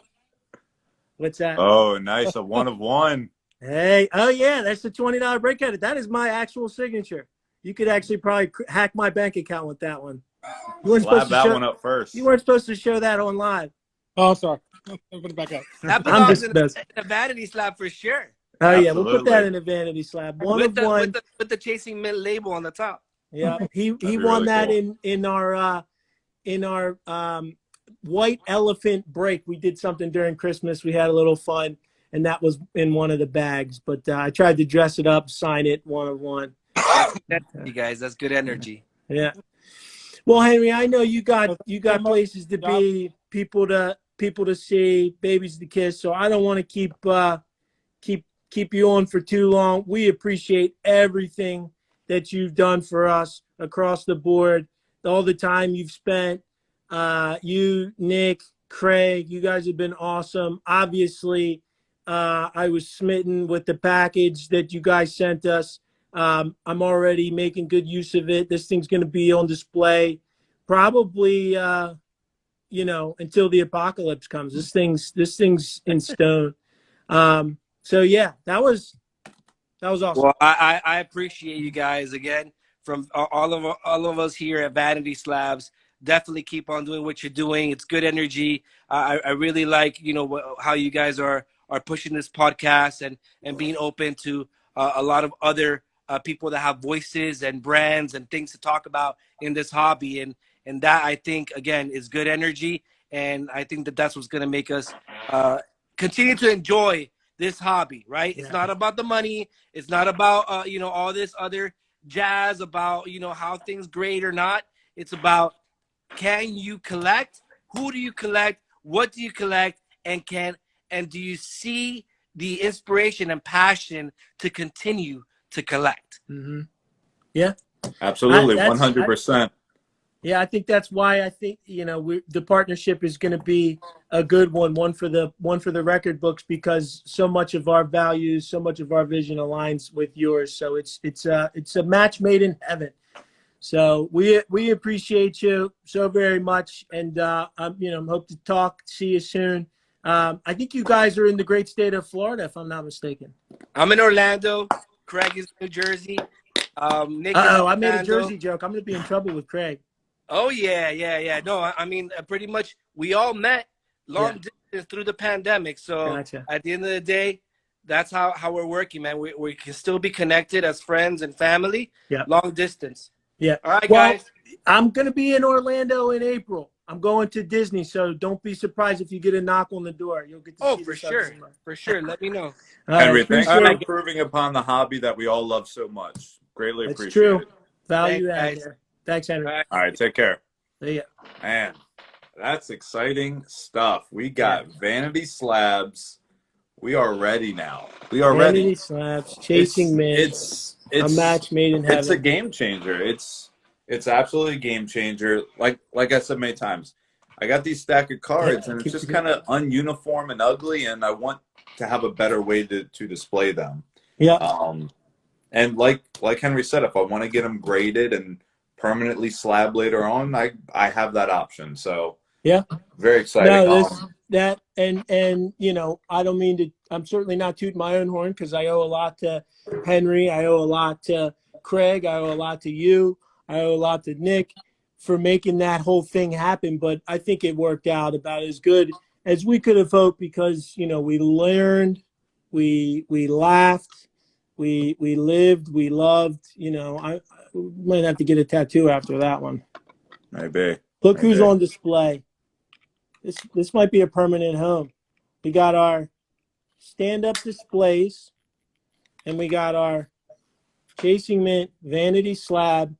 What's that? Oh, nice. A 1 of 1. Hey, oh yeah, that's the $20 break credit. That is my actual signature. You could actually probably hack my bank account with that one. You weren't Slab supposed to that show. one up first. You weren't supposed to show that on live. Oh, sorry. Open it back up. That I'm belongs just in best. a Vanity Slab for sure. Oh yeah, we'll put that Absolutely. in a vanity slab. One With of one. the Chasing Men label on the top. Yeah, he be won really that cool. in our white elephant break. We did something during Christmas. We had a little fun, and that was in one of the bags. But I tried to dress it up, sign it 1 of 1. You guys, that's good energy. Yeah. Well, Henry, I know you got places to be, people to see, babies to kiss. So I don't want to keep you on for too long. We appreciate everything that you've done for us across the board, all the time you've spent. You, Nick, Craig, you guys have been awesome. Obviously, I was smitten with the package that you guys sent us. I'm already making good use of it. This thing's going to be on display probably, until the apocalypse comes. This thing's in stone. So yeah, that was awesome. Well, I appreciate you guys again from all of us here at Vanity Slabs. Definitely keep on doing what you're doing. It's good energy. I really like how you guys are pushing this podcast and being open to a lot of other people that have voices and brands and things to talk about in this hobby. And that, I think, again, is good energy. And I think that's what's going to make us continue to enjoy this hobby, right? Yeah. It's not about the money. It's not about, all this other jazz about, how things grade or not. It's about, can you collect? Who do you collect? What do you collect? And do you see the inspiration and passion to continue to collect? Mm-hmm. Yeah, Absolutely, 100%. yeah. I think that's why I think the partnership is going to be a good one for the record books, because so much of our values, so much of our vision aligns with yours. So it's a match made in heaven. So we appreciate you so very much, and hope to see you soon. I think you guys are in the great state of Florida, if I'm not mistaken. I'm in Orlando. Craig is in New Jersey. Nick is in I made a Orlando. Jersey joke. I'm going to be in trouble with Craig. Oh yeah. No, I mean, pretty much we all met long distance through the pandemic. So Gotcha. At the end of the day, that's how we're working, man. We can still be connected as friends and family. Yeah. Long distance. Yeah. All right, Well, guys. I'm going to be in Orlando in April. I'm going to Disney, so don't be surprised if you get a knock on the door. You'll get to see For this sure. other summer. For sure. Let me know. All right, Henry, thanks appreciate for it. improving upon the hobby that we all love so much. Greatly That's appreciate true. it. Value Thanks, add guys. there. Thanks, Henry. All right. All right, take care. See ya. Man, that's exciting stuff. We got Vanity Slabs. We are ready now. We are Vanity ready. Slabs, Chasing Men. It's a match made in heaven. It's a game changer. It's absolutely a game changer. Like I said many times, I got these stack of cards, and it's just kind of ununiform and ugly, and I want to have a better way to display them. Yeah. And like Henry said, if I want to get them graded and permanently slab later on, I have that option. So yeah, very exciting. No, I don't mean to. I'm certainly not tooting my own horn, because I owe a lot to Henry. I owe a lot to Craig. I owe a lot to you. I owe a lot to Nick. for making that whole thing happen. But I think it worked out about as good as we could have hoped because, you know, we learned, we laughed, we lived, we loved. You know, I might have to get a tattoo after that one. Maybe. Look who's on display. This might be a permanent home. We got our stand-up displays, and we got our Chasing Mint Vanity Slab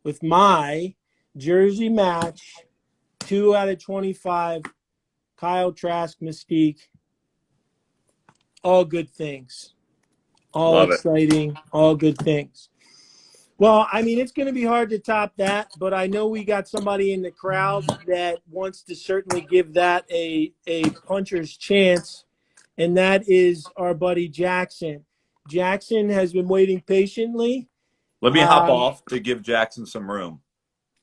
with my jersey match, 2 out of 25, Kyle Trask Mystique. All good things. All Love exciting, all good things. Well, I mean, it's going to be hard to top that, but I know we got somebody in the crowd that wants to certainly give that a puncher's chance, and that is our buddy Jackson. Jackson has been waiting patiently. Let me hop off to give Jackson some room.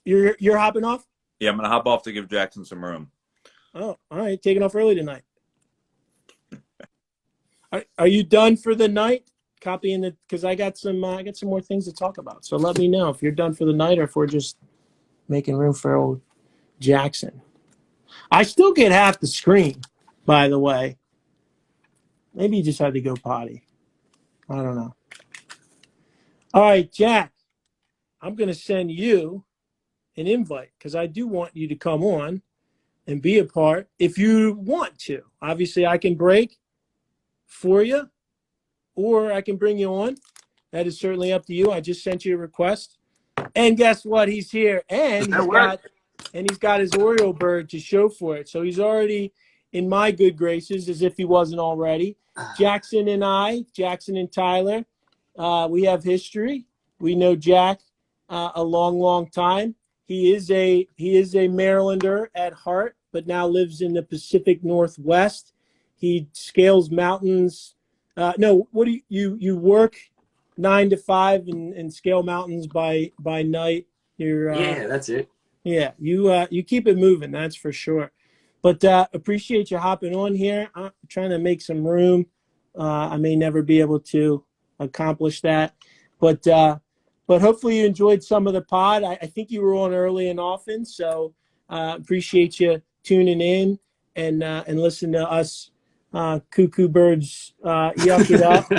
You're hopping off? Yeah, I'm going to hop off to give Jackson some room. Oh, all right. Taking off early tonight. Are you done for the night? Copying the, because I got some more things to talk about. So let me know if you're done for the night or if we're just making room for old Jackson. I still get half the screen, by the way. Maybe you just had to go potty. I don't know. All right, Jack, I'm going to send you an invite because I do want you to come on and be a part if you want to. Obviously, I can break for you, or I can bring you on. That is certainly up to you. I just sent you a request. And guess what? He's here. And he's got his Oriole bird to show for it. So he's already in my good graces as if he wasn't already. Jackson and Tyler, we have history. We know Jack a long, long time. He is a Marylander at heart, but now lives in the Pacific Northwest. He scales mountains. What do you work 9 to 5 and scale mountains by night? Yeah, that's it. Yeah, you keep it moving, that's for sure. But appreciate you hopping on here. I'm trying to make some room. I may never be able to accomplish that, but hopefully you enjoyed some of the pod. I think you were on early and often, so appreciate you tuning in and listen to us. Cuckoo birds yuck it up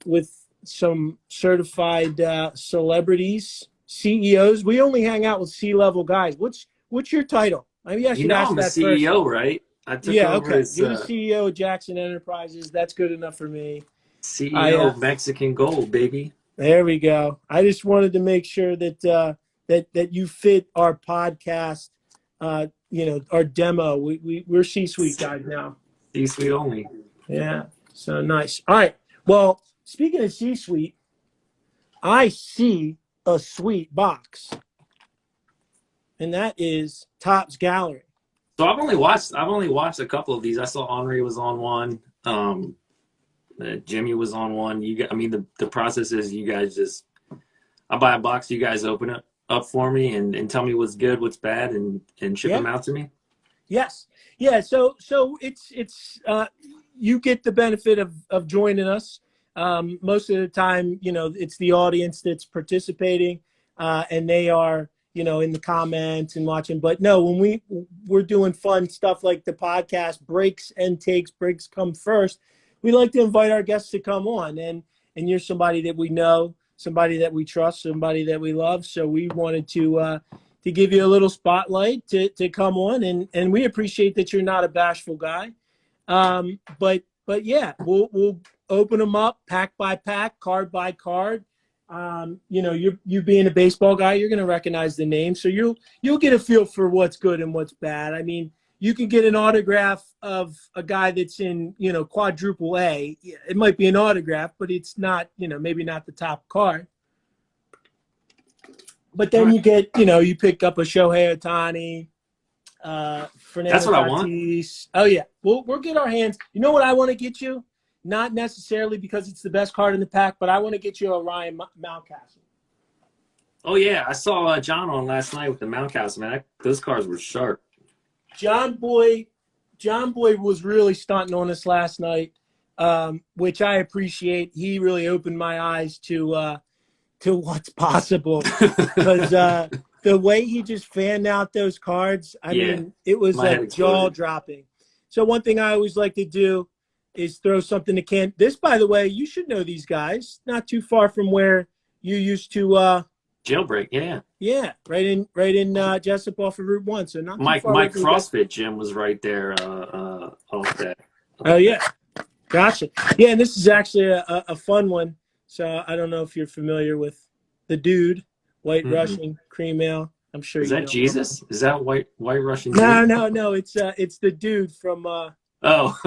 with some certified celebrities, CEOs. We only hang out with C-level guys. What's your title? I mean, I should ask I'm the that CEO, first. right? I took Yeah, over okay. as You're the CEO of Jackson Enterprises. That's good enough for me. CEO of Mexican Gold, baby. There we go. I just wanted to make sure that that you fit our podcast. Our demo. We're C-suite guys now. C-suite only. Yeah. So nice. All right. Well, speaking of C-suite, I see a sweet box, and that is Topps Gallery. So I've only watched a couple of these. I saw Henri was on one. Jimmy was on one. The process is you guys I buy a box, you guys open it up for me and tell me what's good, what's bad, and ship them out to me. Yes. Yeah. So it's you get the benefit of joining us. Most of the time, it's the audience that's participating, and they are, in the comments and watching. But no, when we're doing fun stuff like the podcast, breaks come first. We like to invite our guests to come on, and you're somebody that we know, somebody that we trust, somebody that we love. So we wanted to give you a little spotlight to come on, and we appreciate that you're not a bashful guy. But yeah, we'll open them up pack by pack, card by card. You being a baseball guy, you're gonna recognize the name, so you'll get a feel for what's good and what's bad. I mean, you can get an autograph of a guy that's in quadruple A. It might be an autograph, but it's not maybe not the top card. But then you get you pick up a Shohei Ohtani. Fernando That's what Tatis. I want. Oh yeah, we'll get our hands. You know what I want to get you? Not necessarily because it's the best card in the pack, but I want to get you a Ryan Mountcastle. Oh yeah, I saw John on last night with the Mountcastle, man. Those cards were sharp. John Boy was really stunting on us last night, which I appreciate. He really opened my eyes to what's possible because the way he just fanned out those cards, I mean, it was My head like jaw exploded. dropping. So one thing I always like to do is throw something to Ken. This, by the way, you should know these guys. Not too far from where you used to. Jailbreak, yeah. Yeah, right in Jessup off of Route 1. So not too My far. away from you guys. CrossFit gym was right there off that. Oh yeah, gotcha. Yeah, and this is actually a fun one. So I don't know if you're familiar with the dude, White Russian Cream Ale. I'm sure Is you that know. Jesus? Is that white Russian? No. It's the dude from. Oh,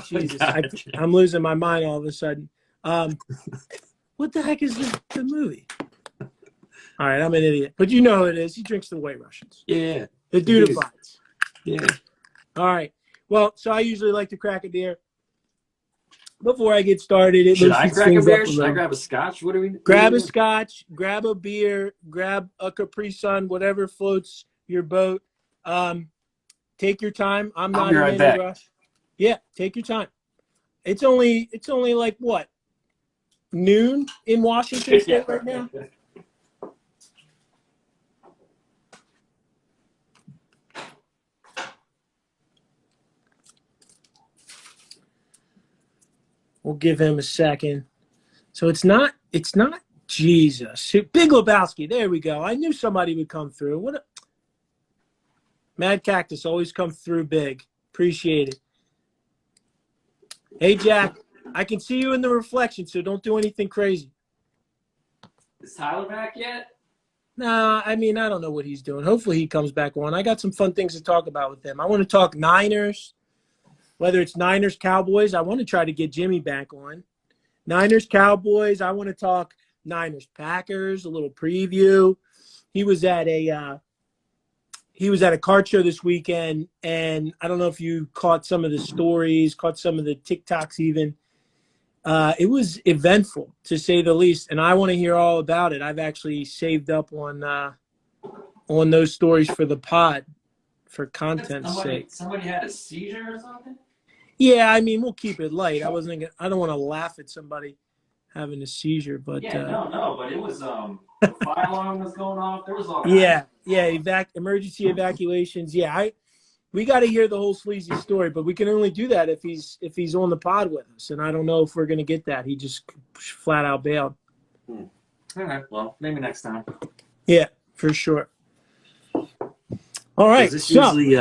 Jesus, gotcha. I'm losing my mind all of a sudden. What the heck is the movie? All right, I'm an idiot, but you know who it is. He drinks the White Russians. Yeah, The dude abides. yeah. All right. Well, so I usually like to crack a beer before I get started. Should I crack a beer? Should I grab a scotch? What do we? Grab a scotch, grab a beer, grab a Capri Sun, whatever floats your boat. Take your time. I'm not in any rush. Yeah, take your time. It's only like what? Noon in Washington State right now. We'll give him a second. So it's not Jesus. Big Lebowski. There we go. I knew somebody would come through. Mad Cactus always come through big. Appreciate it. Hey, Jack, I can see you in the reflection, so don't do anything crazy. Is Tyler back yet? Nah, I mean, I don't know what he's doing. Hopefully he comes back on. I got some fun things to talk about with him. I want to talk Niners, whether it's Niners, Cowboys. I want to try to get Jimmy back on. Niners, Cowboys. I want to talk Niners, Packers, a little preview. He was at a card show this weekend, and I don't know if you caught some of the stories, caught some of the TikToks even. It was eventful, to say the least, and I want to hear all about it. I've actually saved up on those stories for the pod for content's sake. Somebody had a seizure or something? Yeah, I mean, we'll keep it light. I don't want to laugh at somebody having a seizure, but but it was the fire alarm was going off. There was all emergency evacuations. Yeah, we got to hear the whole sleazy story, but we can only do that if he's on the pod with us, and I don't know if we're going to get that. He just flat out bailed. All right, well, maybe next time. Yeah, for sure. All right. Is this usually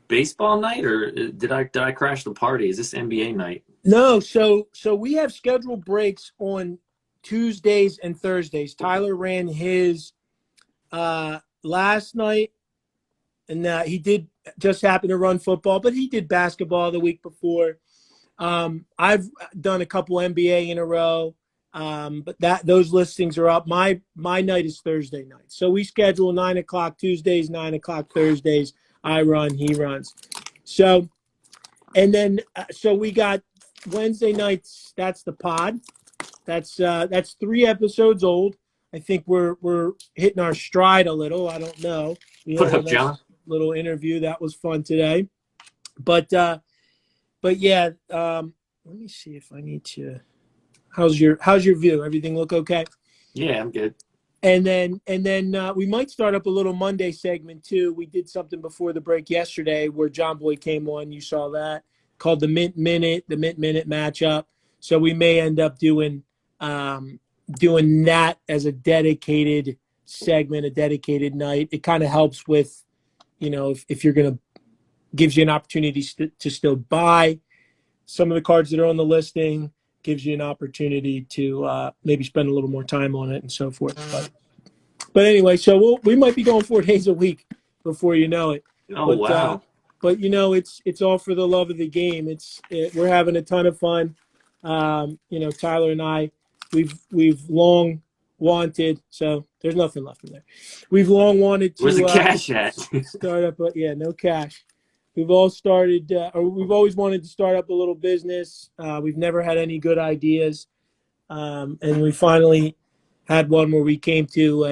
baseball night, or did I crash the party? Is this NBA night? No, so we have scheduled breaks on Tuesdays and Thursdays. Tyler ran his last night, and he did just happen to run football, but he did basketball the week before. I've done a couple NBA in a row, but those listings are up. My night is Thursday night, so we schedule 9 o'clock Tuesdays, 9 o'clock Thursdays. I run, he runs. So, and then so we got Wednesday nights. That's the pod. That's 3 episodes old. I think we're hitting our stride a little. I don't know. What up, John? Little interview that was fun today, but yeah. Let me see if I need to. How's your view? Everything look okay? Yeah, I'm good. And then we might start up a little Monday segment too. We did something before the break yesterday where John Boy came on. You saw that, called the Mint Minute matchup. So we may end up doing that as a dedicated segment, a dedicated night. It kind of helps with, if you're going to, gives you an opportunity to still buy some of the cards that are on the listing, gives you an opportunity to maybe spend a little more time on it and so forth. But anyway, so we might be going 4 days a week before you know it. Oh, wow. But it's all for the love of the game. We're having a ton of fun. Tyler and I, we've long wanted, so there's nothing left in there. We've long wanted to. Where's the cash at? Start up, no cash. We've always wanted to start up a little business. We've never had any good ideas, and we finally had one where we came to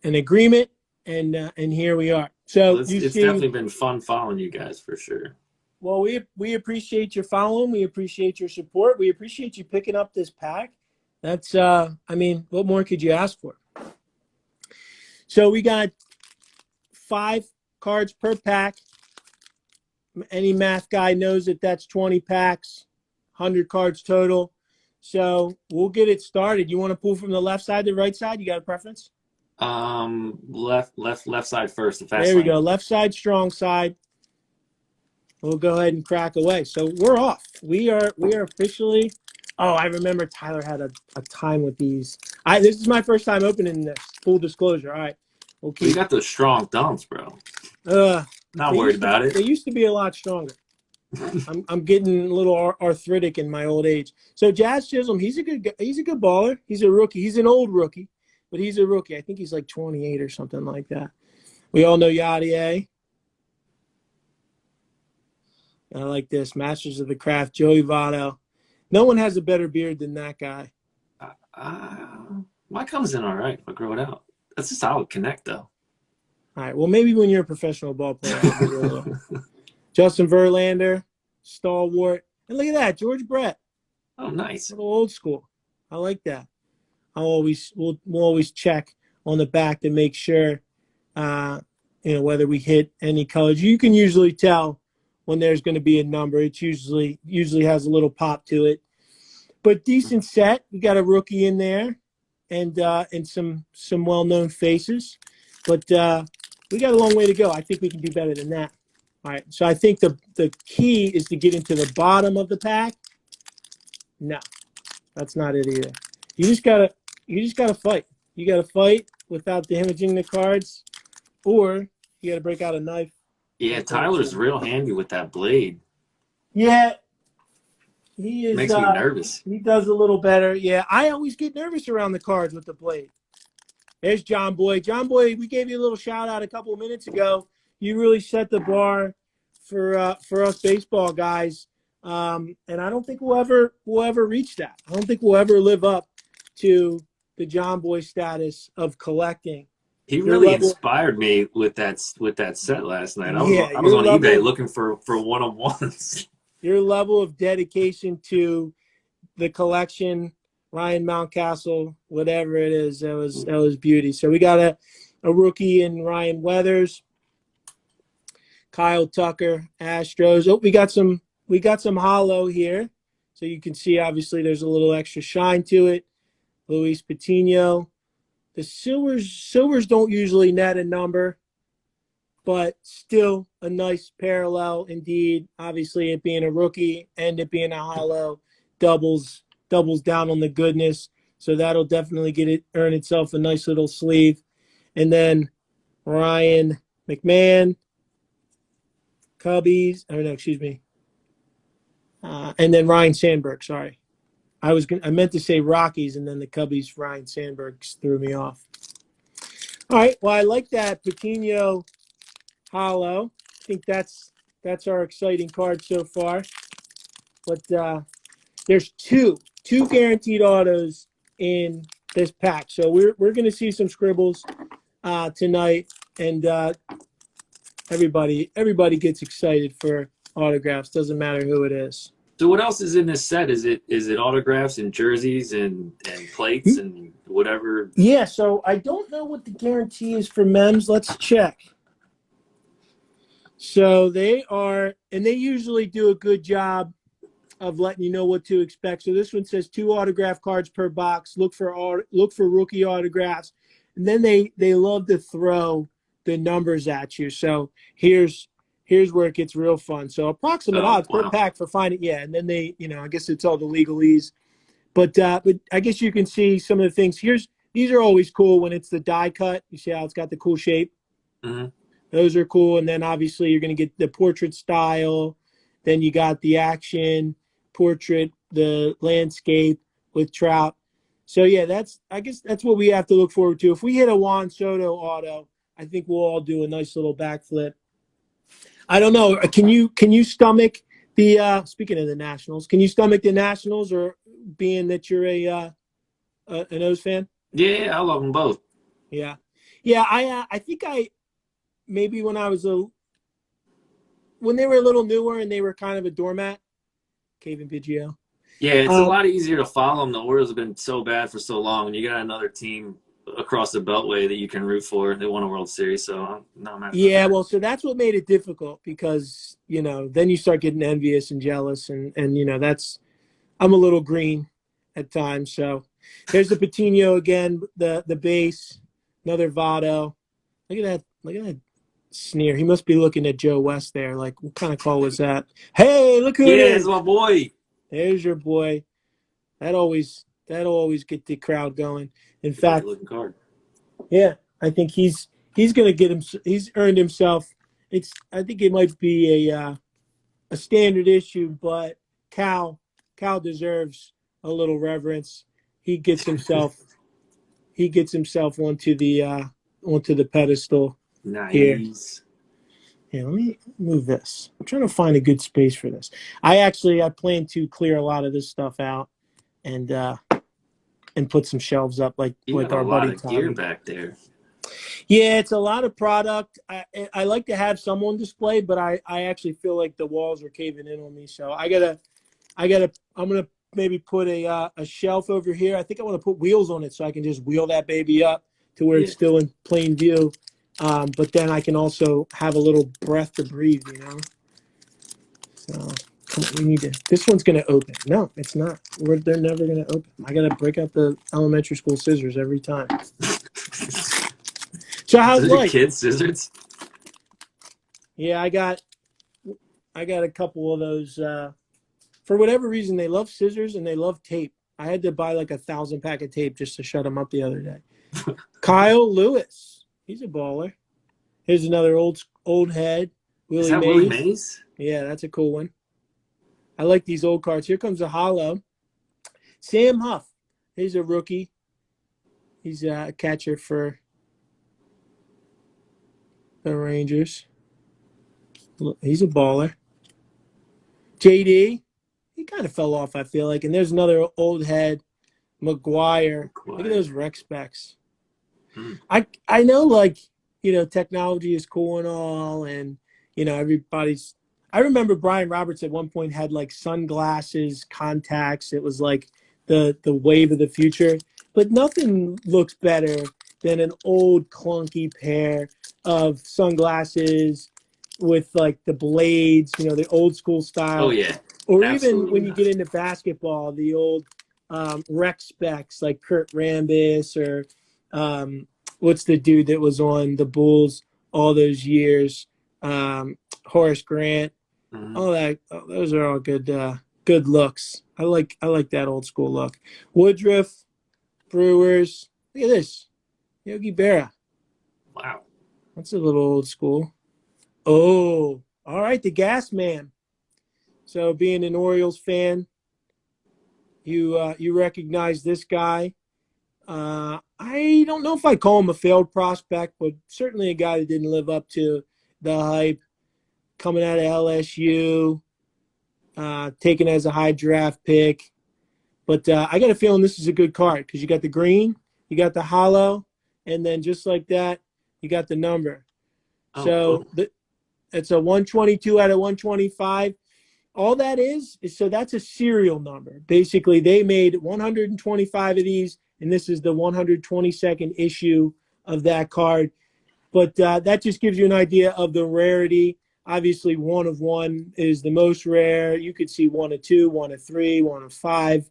an agreement, and here we are. So it's definitely been fun following you guys for sure. Well, we appreciate your following. We appreciate your support. We appreciate you picking up this pack. That's what more could you ask for? So we got 5 cards per pack. Any math guy knows that that's 20 packs, 100 cards total. So we'll get it started. You want to pull from the left side to the right side? You got a preference? Left side first. The fast There we lane. go. Left side, strong side. We'll go ahead and crack away. So we're off. We are officially. Oh, I remember Tyler had a time with these. This is my first time opening this. Full disclosure. All right. We'll keep. You got those strong thumbs, bro. Not They worried used to- about it. They used to be a lot stronger. I'm getting a little arthritic in my old age. So Jazz Chisholm, he's a good baller. He's a rookie. He's an old rookie, but he's a rookie. I think he's like 28 or something like that. We all know Yadier. I like this. Masters of the Craft, Joey Votto. No one has a better beard than that guy. Mine comes in all right if I grow it out. That's a solid connect, though. All right. Well, maybe when you're a professional ball player. I'll give you a little. Justin Verlander, stalwart. And look at that, George Brett. Oh, nice. A little old school. I like that. We'll always check on the back to make sure, whether we hit any colors. You can usually tell when there's going to be a number. It usually has a little pop to it. But decent set. We got a rookie in there, and some well-known faces. But we got a long way to go. I think we can do better than that. All right, so I think the key is to get into the bottom of the pack. No, that's not it either. You just gotta fight. You gotta fight without damaging the cards, or you gotta break out a knife. Yeah, Tyler's real handy with that blade. Yeah, he is. Makes me nervous. He does a little better. Yeah, I always get nervous around the cards with the blade. There's John Boy. John Boy, we gave you a little shout out a couple of minutes ago. You really set the bar for us baseball guys, and I don't think we'll ever reach that. I don't think we'll ever live up to the John Boy status of collecting. He really inspired me with that set last night. I was on eBay looking for one-on-ones. Your level of dedication to the collection, Ryan Mountcastle, whatever it is, that was beauty. So we got a rookie in Ryan Weathers. Kyle Tucker, Astros. Oh, we got some hollow here. So you can see, obviously, there's a little extra shine to it. Luis Patino. The silvers don't usually net a number, but still a nice parallel indeed. Obviously, it being a rookie and it being a hollow doubles down on the goodness. So that'll definitely earn itself a nice little sleeve. And then Ryan McMahon. Cubbies, and then Ryan Sandberg. Sorry, I meant to say Rockies, and then the Cubbies. Ryan Sandberg threw me off. All right, well, I like that Patino hollow. I think that's our exciting card so far. But there's two guaranteed autos in this pack, so we're going to see some scribbles tonight, and. Everybody gets excited for autographs. Doesn't matter who it is. So what else is in this set? Is it autographs and jerseys and plates and whatever? Yeah, so I don't know what the guarantee is for Mems. Let's check. So they usually do a good job of letting you know what to expect. So this one says 2 autograph cards per box. Look for rookie autographs. And then they love to throw the numbers at you. So here's where it gets real fun. So approximate odds per pack for finding, and then they, I guess it's all the legalese. But I guess you can see some of the things. These are always cool when it's the die cut. You see how it's got the cool shape? Mm-hmm. Those are cool. And then obviously you're going to get the portrait style. Then you got the action, portrait, the landscape with Trout. So I guess that's what we have to look forward to. If we hit a Juan Soto auto, I think we'll all do a nice little backflip. I don't know. Can you stomach the speaking of the Nationals? Can you stomach the Nationals, or being that you're an O's fan? Yeah, I love them both. Yeah. I think maybe when they were a little newer and they were kind of a doormat. Kevin Biggio. Yeah, it's a lot easier to follow them. The Orioles have been so bad for so long. When you got another team across the Beltway that you can root for. They won a World Series, so I'm not mad about Yeah, that. well, so that's what made it difficult because, then you start getting envious and jealous and I'm a little green at times. So here's the Patino again, the base, another Votto. Look at that sneer. He must be looking at Joe West there. Like, what kind of call was that? Hey, look who it Yeah, is. it's my boy. There's your boy. That'll always get the crowd going. In It's a fact, good-looking card. yeah, I think he's gonna get him. He's earned himself. I think it might be a standard issue, but Cal deserves a little reverence. He gets himself onto the pedestal here. Nice. Yeah, let me move this. I'm trying to find a good space for this. I plan to clear a lot of this stuff out and put some shelves up like You got our a lot buddy of gear Tommy. back there. Yeah, it's a lot of product. I like to have some on display, but I actually feel like the walls are caving in on me. So I'm gonna maybe put a shelf over here. I think I want to put wheels on it so I can just wheel that baby up to where it's still in plain view. But then I can also have a little breath to breathe, So come on, we need to. This one's gonna open. No, it's not. They're never gonna open. I gotta break out the elementary school scissors every time. So how's Those are life? kids' scissors? Yeah, I got a couple of those. For whatever reason, they love scissors and they love tape. I had to buy like 1,000 pack of tape just to shut them up the other day. Kyle Lewis, he's a baller. Here's another old head. Is that Willie Mays? Yeah, that's a cool one. I like these old cards. Here comes a hollow. Sam Huff. He's a rookie. He's a catcher for the Rangers. He's a baller. JD, he kind of fell off, I feel like. And there's another old head, McGuire. Look at those rec specs. I know, like, technology is cool and all, and, everybody's. I remember Brian Roberts at one point had, like, sunglasses, contacts. It was, like, the wave of the future. But nothing looks better than an old, clunky pair of sunglasses with, like, the blades, the old school style. Oh, yeah. Or Absolutely even when you get into basketball, the old rec specs like Kurt Rambis or what's the dude that was on the Bulls all those years? Horace Grant. All that. Those are all good looks. I like that old school look. Woodruff, Brewers. Look at this. Yogi Berra. Wow. That's a little old school. Oh, all right. The Gas Man. So being an Orioles fan, you recognize this guy. I don't know if I call him a failed prospect, but certainly a guy that didn't live up to the hype. Coming out of LSU, taken as a high draft pick. But I got a feeling this is a good card because you got the green, you got the hollow, and then just like that, you got the number. It's a 122 out of 125. All that is so that's a serial number. Basically, they made 125 of these, and this is the 122nd issue of that card. But that just gives you an idea of the rarity. Obviously, 1 of 1 is the most rare. You could see 1 of 2, 1 of 3, 1 of 5.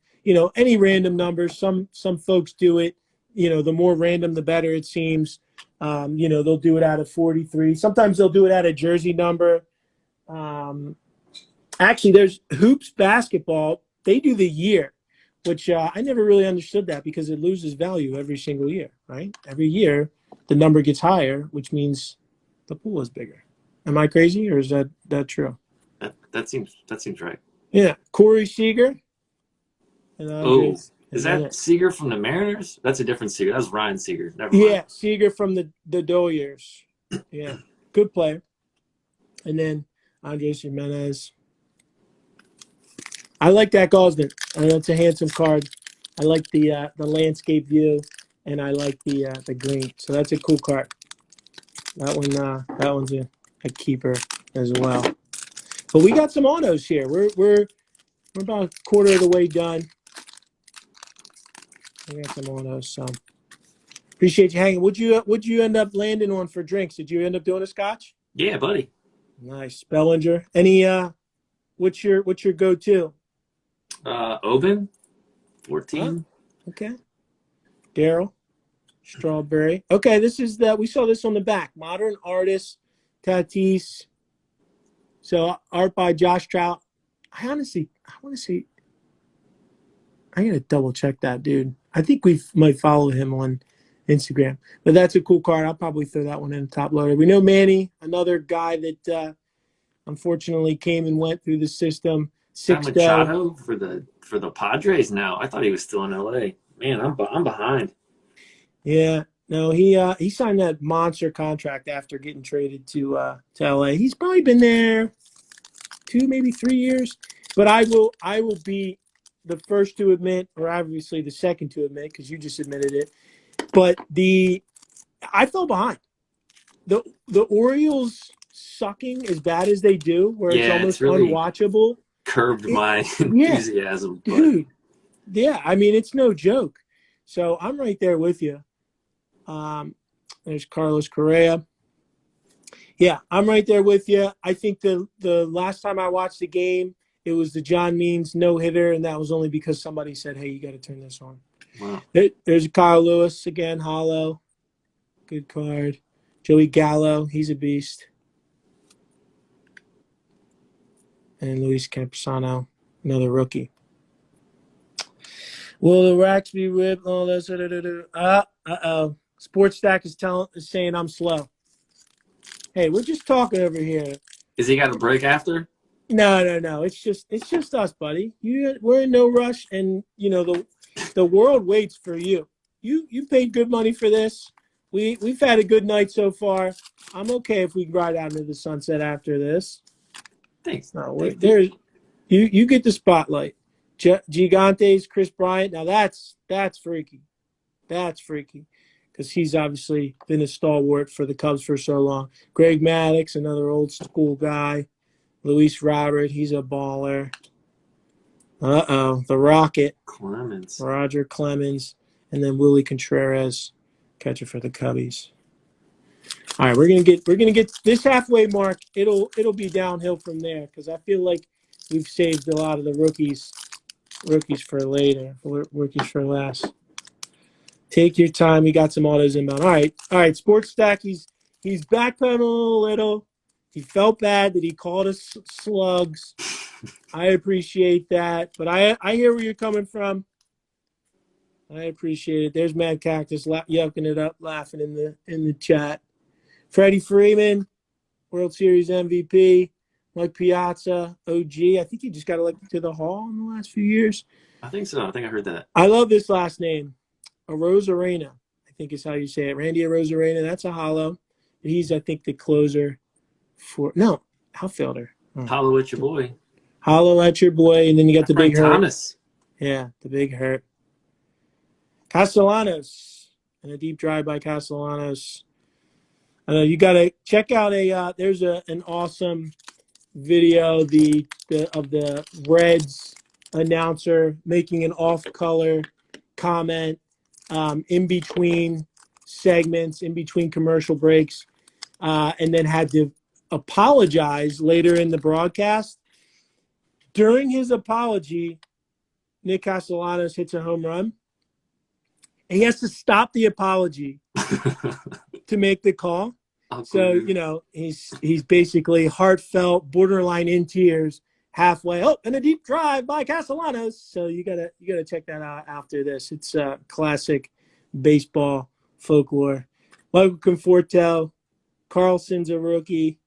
Any random number. Some folks do it. The more random, the better it seems. They'll do it out of 43. Sometimes they'll do it out of jersey number. Actually, there's Hoops Basketball. They do the year, which I never really understood that because it loses value every single year, right? Every year, the number gets higher, which means the pool is bigger. Am I crazy, or is that true? That seems right. Yeah, Corey Seager. Is that Seager from the Mariners? That's a different Seager. That's Ryan Seager. Never mind. Yeah, Seager from the Doyers. Yeah, good player. And then Andres Jimenez. I like that Gosden. It's a handsome card. I like the landscape view, and I like the green. So that's a cool card. That one's a keeper as well. But we got some autos here. We're about a quarter of the way done. We got some autos. So Appreciate you hanging. What'd you end up landing on for drinks? Did you end up doing a scotch? Yeah, buddy. Nice. Bellinger. Any what's your go-to? Open 14. Okay. Daryl. Strawberry. Okay, this is we saw this on the back. Modern Artist, Tatis. So art by Josh Trout. I want to see. I gotta double check that, dude. I think we might follow him on Instagram, but that's a cool card. I'll probably throw that one in the top loader. We know Manny, another guy that unfortunately came and went through the system. Machado for the Padres now. I thought he was still in LA. Man, I'm behind. Yeah, no, he signed that monster contract after getting traded to LA. He's probably been there 2, maybe 3 years. But I will be the first to admit, or obviously the second to admit, because you just admitted it. But I fell behind. The Orioles sucking as bad as they do, where it's almost really unwatchable. Curbed my enthusiasm. Dude. Yeah, I mean, it's no joke. So I'm right there with you. There's Carlos Correa. Yeah, I'm right there with you. I think the last time I watched the game, it was the John Means no-hitter, and that was only because somebody said, hey, you got to turn this on. Wow. There's Kyle Lewis again, hollow. Good card. Joey Gallo, he's a beast. And Luis Campusano, another rookie. Will the racks be ripped? Oh, that's uh-oh. Sports Stack is saying I'm slow. Hey, we're just talking over here. Is he got a break after? No. It's just us, buddy. We're in no rush, and the world waits for you. You paid good money for this. We've had a good night so far. I'm okay if we ride out into the sunset after this. Thanks. No, you get the spotlight. Gigantes, Chris Bryant. Now that's freaky. That's freaky. Because he's obviously been a stalwart for the Cubs for so long. Greg Maddux, another old school guy. Luis Robert, he's a baller. The Rocket. Clemens. Roger Clemens. And then Willie Contreras, catcher for the Cubbies. All right, we're gonna get this halfway mark. It'll be downhill from there because I feel like we've saved a lot of the rookies for later, rookies for last. Take your time. We got some autos inbound. All right. Sports Stack. He's backpedaling a little. He felt bad that he called us slugs. I appreciate that, but I hear where you're coming from. I appreciate it. There's Mad Cactus yucking it up, laughing in the chat. Freddie Freeman, World Series MVP. Mike Piazza, OG. I think he just got elected to the Hall in the last few years. I think so. I think I heard that. I love this last name. Arozarena, I think is how you say it. Randy Arozarena, that's a hollow. He's, I think, the closer outfielder. Hollow at your boy. Hollow at your boy, and then you got the Frank big hurt. Thomas. Yeah, the big hurt. Castellanos, and a deep drive by Castellanos. You got to check out there's an awesome video of the Reds announcer making an off-color comment in between segments, in between commercial breaks, and then had to apologize later in the broadcast. During his apology, Nick Castellanos hits a home run. He has to stop the apology to make the call. So, he's basically heartfelt, borderline in tears, halfway. Oh, and a deep drive by Castellanos. So you gotta check that out after this. It's classic baseball folklore. Michael Conforto, Carlson's a rookie.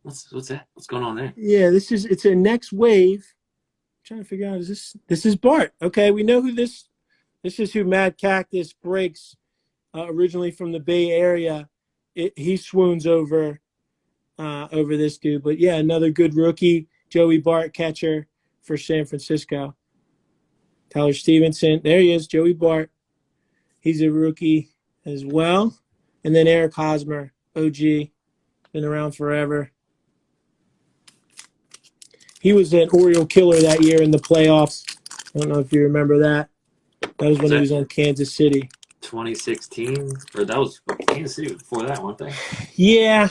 What's that? What's going on there? Yeah, it's a next wave. I'm trying to figure out, this is Bart. Okay, we know who this is who Mad Cactus breaks originally from the Bay Area. He swoons over this dude. But yeah, another good rookie, Joey Bart, catcher for San Francisco. Tyler Stevenson, there he is, Joey Bart. He's a rookie as well. And then Eric Hosmer, OG, been around forever. He was an Oriole killer that year in the playoffs. I don't know if you remember that. That was when he was on Kansas City. 2016, or that was Kansas City before that, weren't they? Yeah,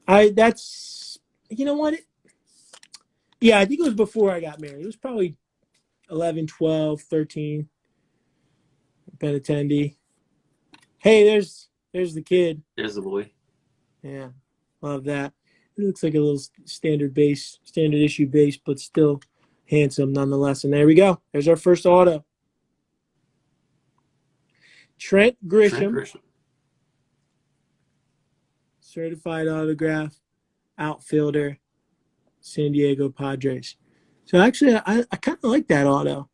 that's you know what? Yeah, I think it was before I got married. It was probably 11, 12, 13. Benintendi. Hey, there's the kid. There's the boy. Yeah, love that. It looks like a little standard issue base, but still handsome nonetheless. And there we go. There's our first auto. Trent Grisham. Certified autograph, outfielder, San Diego Padres. So actually, I kind of like that auto.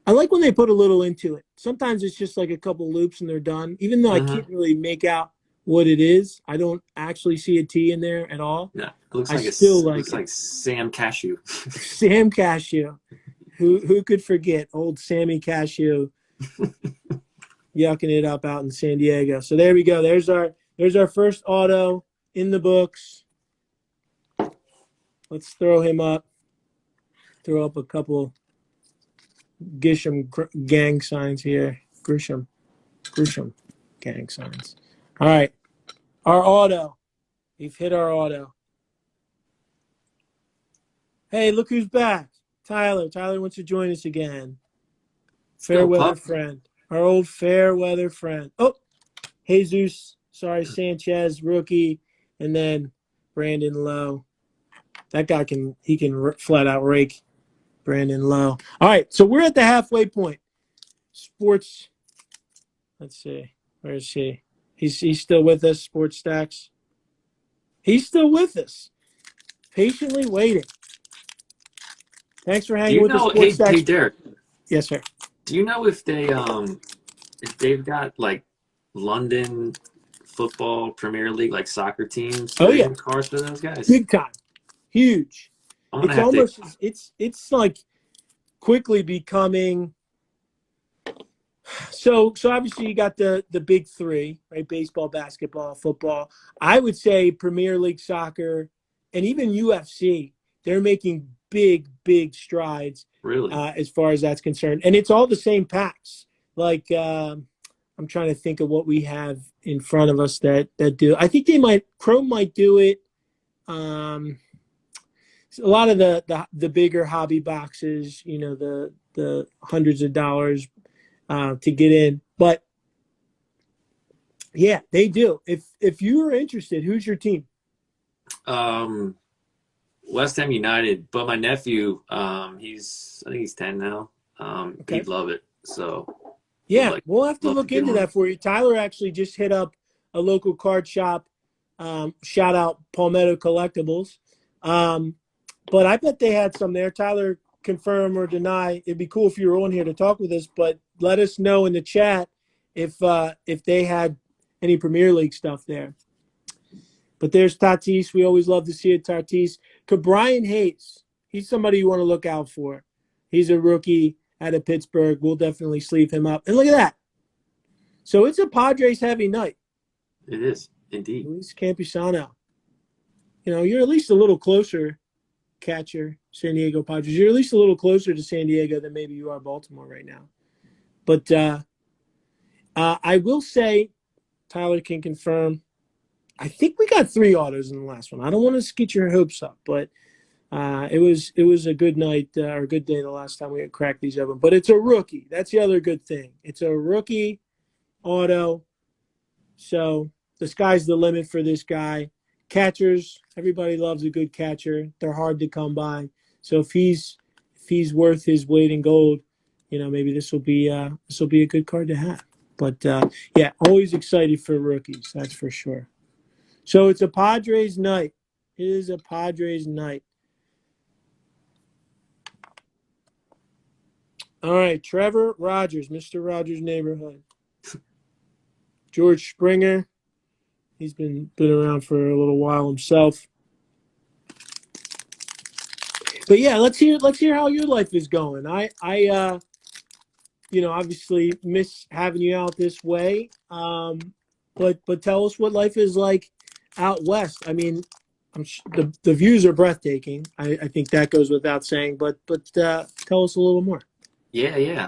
I like when they put a little into it. Sometimes it's just like a couple loops and they're done. Even though I can't really make out what it is, I don't actually see a T in there at all. Yeah, it looks like Sam Cashew. Sam Cashew. Who could forget old Sammy Cashew yucking it up out in San Diego. So there we go. There's our first auto in the books. Let's throw him up. Throw up a couple Grisham gang signs here. Grisham gang signs. All right. Our auto. We've hit our auto. Hey, look who's back. Tyler. Tyler wants to join us again. Fair weather friend. Our old fair weather friend. Oh, Jesus. Sorry, Sanchez, rookie. And then Brandon Lowe. That guy can flat out rake Brandon Lowe. All right, so we're at the halfway point. Sports. Let's see. Where is he? He's still with us, Sports Stacks. He's still with us. Patiently waiting. Thanks for hanging with us, Sports Stacks. Hey, Derek. Yes, sir. Do you know if they've got like London football Premier League, like soccer teams? Oh yeah, cars for those guys. Big time, huge. It's like quickly becoming. So obviously you got the big three, right? Baseball, basketball, football. I would say Premier League soccer and even UFC. They're making big strides. Really? As far as that's concerned, and it's all the same packs. Like I'm trying to think of what we have in front of us that do. I think Chrome might do it. A lot of the bigger hobby boxes, you know, the hundreds of dollars to get in. But yeah, they do. If you are interested, who's your team? West Ham United, but my nephew, I think he's 10 now. He'd love it. So yeah, we'll have to look into that for you. Tyler actually just hit up a local card shop. Shout out Palmetto Collectibles. But I bet they had some there. Tyler, confirm or deny. It'd be cool if you were on here to talk with us, but let us know in the chat if they had any Premier League stuff there. But there's Tatis. We always love to see it, Tatis. Brian Hayes, he's somebody you want to look out for. He's a rookie out of Pittsburgh. We'll definitely sleeve him up. And look at that. So it's a Padres heavy night. It is, indeed. Luis Campusano. You know, you're at least a little closer, catcher, San Diego Padres. You're at least a little closer to San Diego than maybe you are Baltimore right now. But I will say, Tyler can confirm, I think we got 3 autos in the last one. I don't want to get your hopes up, but it was a good night or a good day the last time we had cracked these open. But it's a rookie. That's the other good thing. It's a rookie auto. So the sky's the limit for this guy. Catchers, everybody loves a good catcher. They're hard to come by. So if he's worth his weight in gold, you know, maybe this will be a good card to have. But yeah, always excited for rookies. That's for sure. So it's a Padres night. It is a Padres night. All right, Trevor Rogers, Mr. Rogers' neighborhood. George Springer. He's been around for a little while himself. But yeah, let's hear how your life is going. I you know, obviously miss having you out this way. But tell us what life is like out west. I mean, the views are breathtaking. I think that goes without saying. But tell us a little more. Yeah.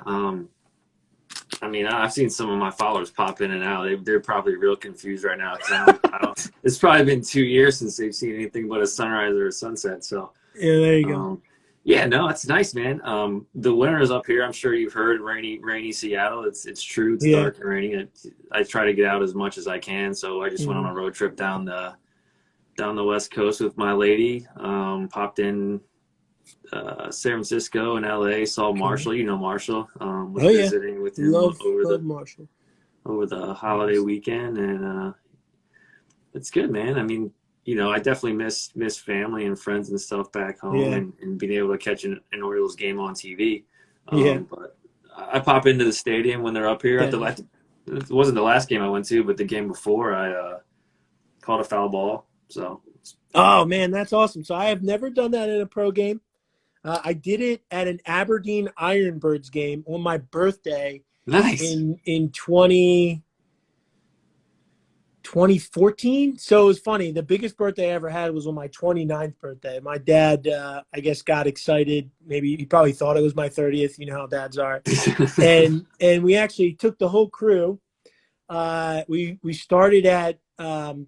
I mean, I've seen some of my followers pop in and out. They're probably real confused right now. 'Cause I don't, it's probably been 2 years since they've seen anything but a sunrise or a sunset. So, Yeah, there you go. yeah, no, it's nice, man. The winters up here, I'm sure you've heard, rainy Seattle. It's true. It's dark and rainy. I try to get out as much as I can. So I just went on a road trip down the West Coast with my lady. Popped in San Francisco and LA. Saw Marshall. You know Marshall. Was visiting with him love Marshall over the holiday weekend, and it's good, man. I mean, you know, I definitely miss family and friends and stuff back home, and being able to catch an Orioles game on TV. But I pop into the stadium when they're up here. It wasn't the last game I went to, but the game before, I caught a foul ball. So. Oh man, that's awesome! So I have never done that in a pro game. I did it at an Aberdeen Ironbirds game on my birthday. Nice. In 2014. So it was funny. The biggest birthday I ever had was on my 29th birthday. My dad, I guess, got excited. Maybe he probably thought it was my 30th. You know how dads are. and we actually took the whole crew. We started at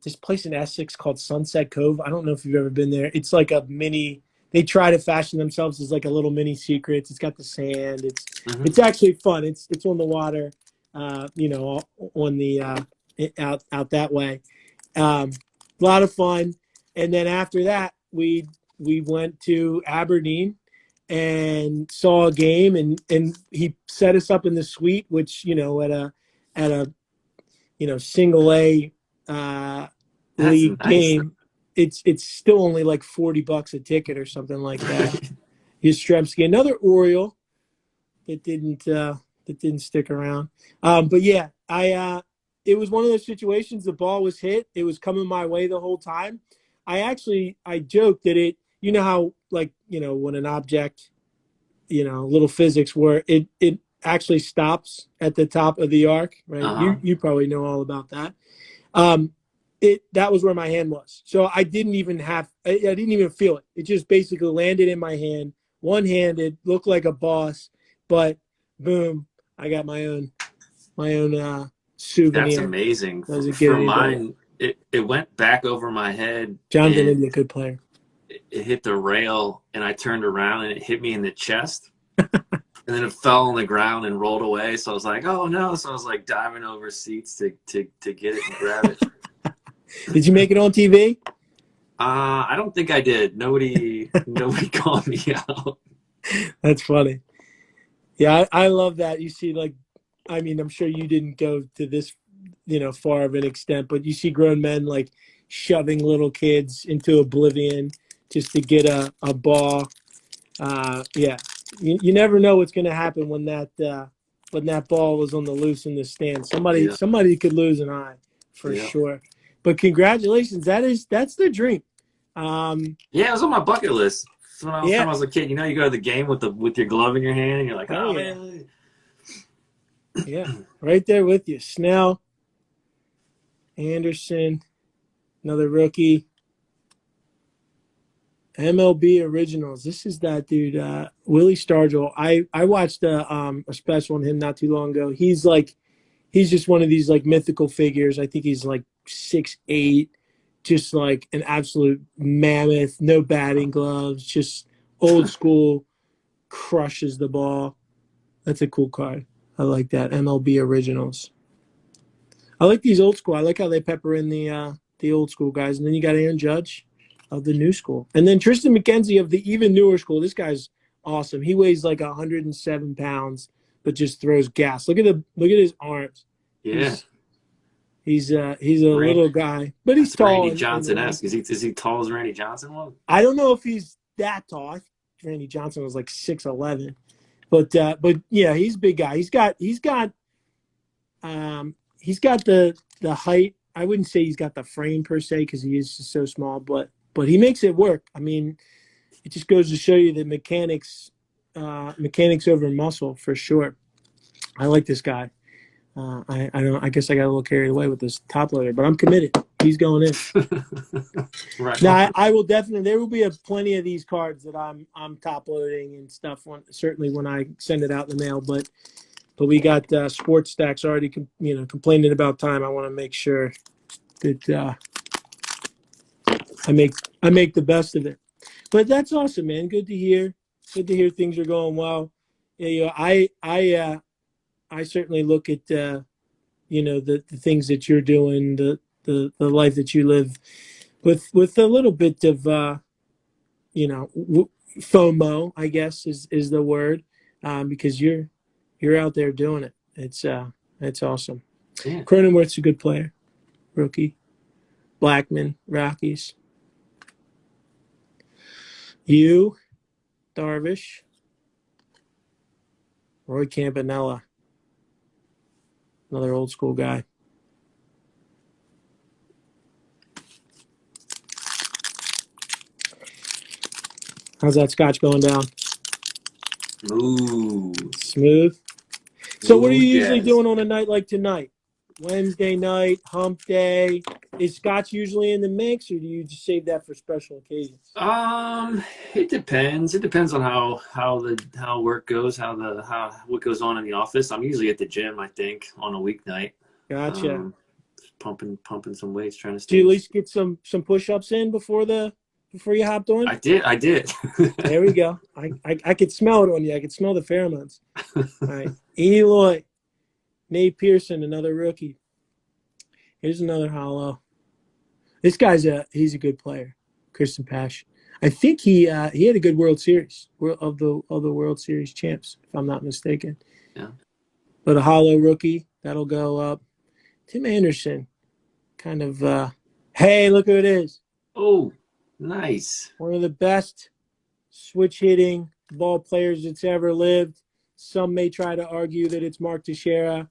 this place in Essex called Sunset Cove. I don't know if you've ever been there. It's like a mini. They try to fashion themselves as like a little mini Secrets. It's got the sand. It's actually fun. It's on the water. You know, on the out that way. A lot of fun. And then after that, we went to Aberdeen and saw a game, and he set us up in the suite, which, you know, at a you know, single A league game, it's still only like $40 a ticket or something like that. Yastrzemski, another Oriole that didn't stick around. But yeah, it was one of those situations. The ball was hit. It was coming my way the whole time. I joked that you know how, like, you know, when an object, you know, little physics where it actually stops at the top of the arc, right? You probably know all about that. That was where my hand was. So I didn't even feel it. It just basically landed in my hand, one-handed, looked like a boss, but boom, I got my own souvenir. That's amazing. For mine, it went back over my head. John's going to be a good player. It hit the rail, and I turned around, and it hit me in the chest. And then it fell on the ground and rolled away. So I was like, oh, no. So I was like diving over seats to get it and grab it. Did you make it on TV? I don't think I did. Nobody called me out. That's funny. Yeah, I love that. You see, like, I mean, I'm sure you didn't go to this, you know, far of an extent, but you see grown men like shoving little kids into oblivion just to get a ball. Yeah, you never know what's going to happen when that ball was on the loose in the stand. Somebody could lose an eye for sure. But congratulations, that's the dream. Yeah, it was on my bucket list. When I was a kid, you know, you go to the game with your glove in your hand, and you're like, oh man. Yeah, right there with you. Snell, Anderson, another rookie. MLB Originals. This is that dude, Willie Stargell. I watched a special on him not too long ago. He's just one of these like mythical figures. I think he's like 6'8", just like an absolute mammoth. No batting gloves, just old school, crushes the ball. That's a cool card. I like that. MLB Originals. I like these old school. I like how they pepper in the old school guys, and then you got Aaron Judge of the new school, and then Tristan McKenzie of the even newer school. This guy's awesome. He weighs like 107 pounds, but just throws gas. Look at his arms. Yeah, he's a little guy, but he's tall. Randy Johnson-esque. Is he tall as Randy Johnson was? I don't know if he's that tall. Randy Johnson was like 6'11", but yeah, he's a big guy. He's got the height. I wouldn't say he's got the frame per se because he is just so small, but he makes it work. I mean, it just goes to show you that mechanics over muscle for sure. I like this guy. I guess I got a little carried away with this top loader, but I'm committed. He's going in. Right. Now I will definitely. There will be plenty of these cards that I'm top loading and stuff. Certainly when I send it out in the mail, but but we got Sports Stacks already, complaining about time. I want to make sure that I make the best of it. But that's awesome, man. Good to hear. Good to hear things are going well. Yeah, I certainly look at the things that you're doing, the life that you live with a little bit of FOMO, I guess is the word, because you're out there doing it. It's awesome. Yeah. Cronenworth's a good player, rookie. Blackman, Rockies. You, Darvish, Roy Campanella, another old school guy. How's that scotch going down? Smooth. So what are you usually doing on a night like tonight? Wednesday night, hump day. Is scotch usually in the mix, or do you just save that for special occasions? It depends. It depends on how work goes, what goes on in the office. I'm usually at the gym, I think, on a weeknight. Gotcha. Pumping some weights, trying to Do stay. you at least get some push-ups in before you hopped on? I did. There we go. I could smell it on you. I could smell the pheromones. All right. Eloy. Nate Pearson, another rookie. Here's another hollow. This guy's he's a good player. Kristen Pash. I think he had a good World Series of the World Series champs, if I'm not mistaken. Yeah. But a hollow rookie, that'll go up. Tim Anderson, kind of hey, look who it is. Oh, nice. One of the best switch hitting ball players that's ever lived. Some may try to argue that it's Mark Teixeira.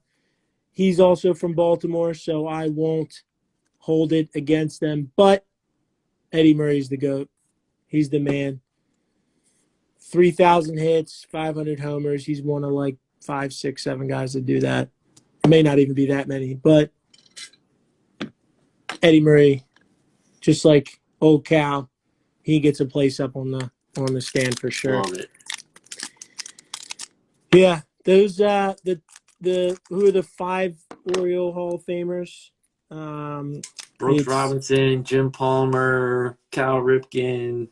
He's also from Baltimore, so I won't hold it against them. But Eddie Murray's the GOAT. He's the man. 3,000 hits, 500 homers. He's one of like 5, 6, 7 guys that do that. It may not even be that many, but Eddie Murray, just like old Cal, he gets a place up on the stand for sure. Love it. Yeah, those who are the 5 Oriole Hall of Famers? Brooks Robinson, Jim Palmer, Cal Ripken,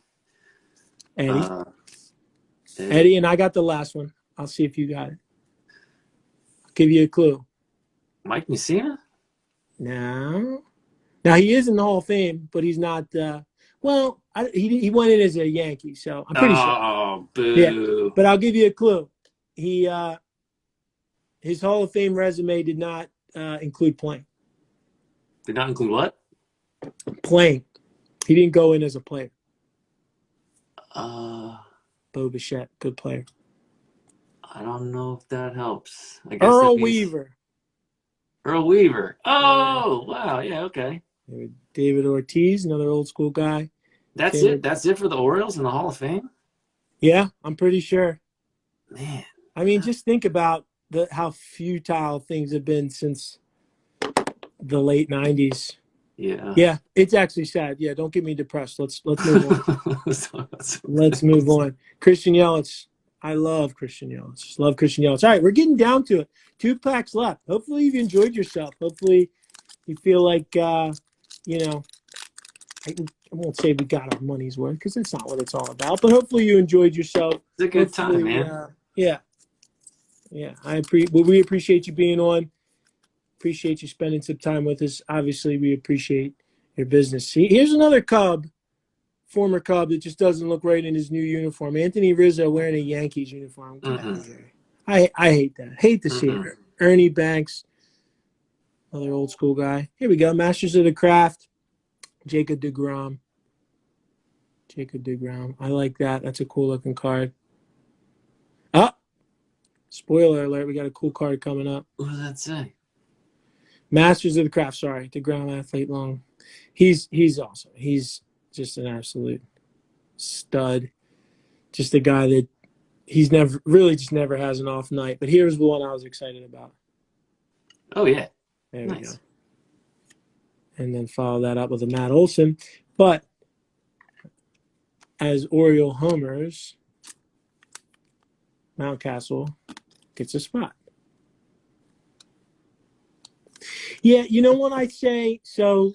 Eddie, and I got the last one. I'll see if you got it. I'll give you a clue. Mike Mussina? No. Now he is in the Hall of Fame, but he's not. He went in as a Yankee, so I'm pretty sure. Oh, boo! Yeah, but I'll give you a clue. His Hall of Fame resume did not include playing. Did not include what? Playing. He didn't go in as a player. Bo Bichette, good player. I don't know if that helps. I guess Earl Weaver. Earl Weaver. Oh, wow. Yeah, okay. David Ortiz, another old school guy. That's it? That's it for the Orioles in the Hall of Fame? Yeah, I'm pretty sure. Man. I mean, just think about how futile things have been since the late 90s. Yeah. Yeah, it's actually sad. Yeah, don't get me depressed. Let's move on. Let's move on. Christian Yelich. I love Christian Yelich. Love Christian Yelich. All right, we're getting down to it. 2 packs left. Hopefully you've enjoyed yourself. Hopefully you feel like, I won't say we got our money's worth because that's not what it's all about. But hopefully you enjoyed yourself. It's a good time, man. Yeah. We appreciate you being on. Appreciate you spending some time with us. Obviously, we appreciate your business. See, here's another Cub, former Cub, that just doesn't look right in his new uniform. Anthony Rizzo wearing a Yankees uniform. I hate that. Hate to see it. Ernie Banks, another old school guy. Here we go. Masters of the Craft. Jacob deGrom. I like that. That's a cool looking card. Spoiler alert. We got a cool card coming up. What does that say? Masters of the Craft, sorry. DeGrom athlete long. He's awesome. He's just an absolute stud. Just a guy that he's never has an off night. But here's the one I was excited about. Oh, yeah. There we go. And then follow that up with a Matt Olson. But as Oriole homers, Mountcastle gets a spot. Yeah, you know what I say? So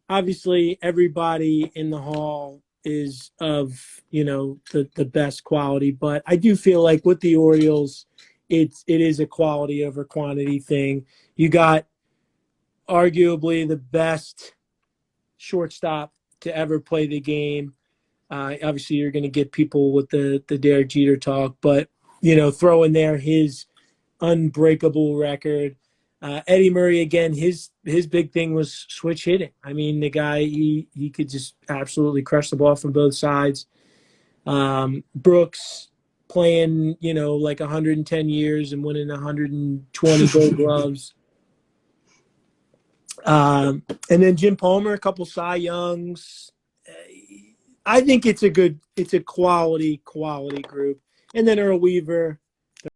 obviously everybody in the hall is of, the best quality, but I do feel like with the Orioles, it is a quality over quantity thing. You got arguably the best shortstop to ever play the game. Obviously, you're going to get people with the Derek Jeter talk, but throw in there his unbreakable record. Eddie Murray again. His big thing was switch hitting. I mean, the guy he could just absolutely crush the ball from both sides. Brooks playing like 110 years and winning 120 Gold Gloves. And then Jim Palmer, a couple Cy Youngs. I think it's a quality group. And then Earl Weaver,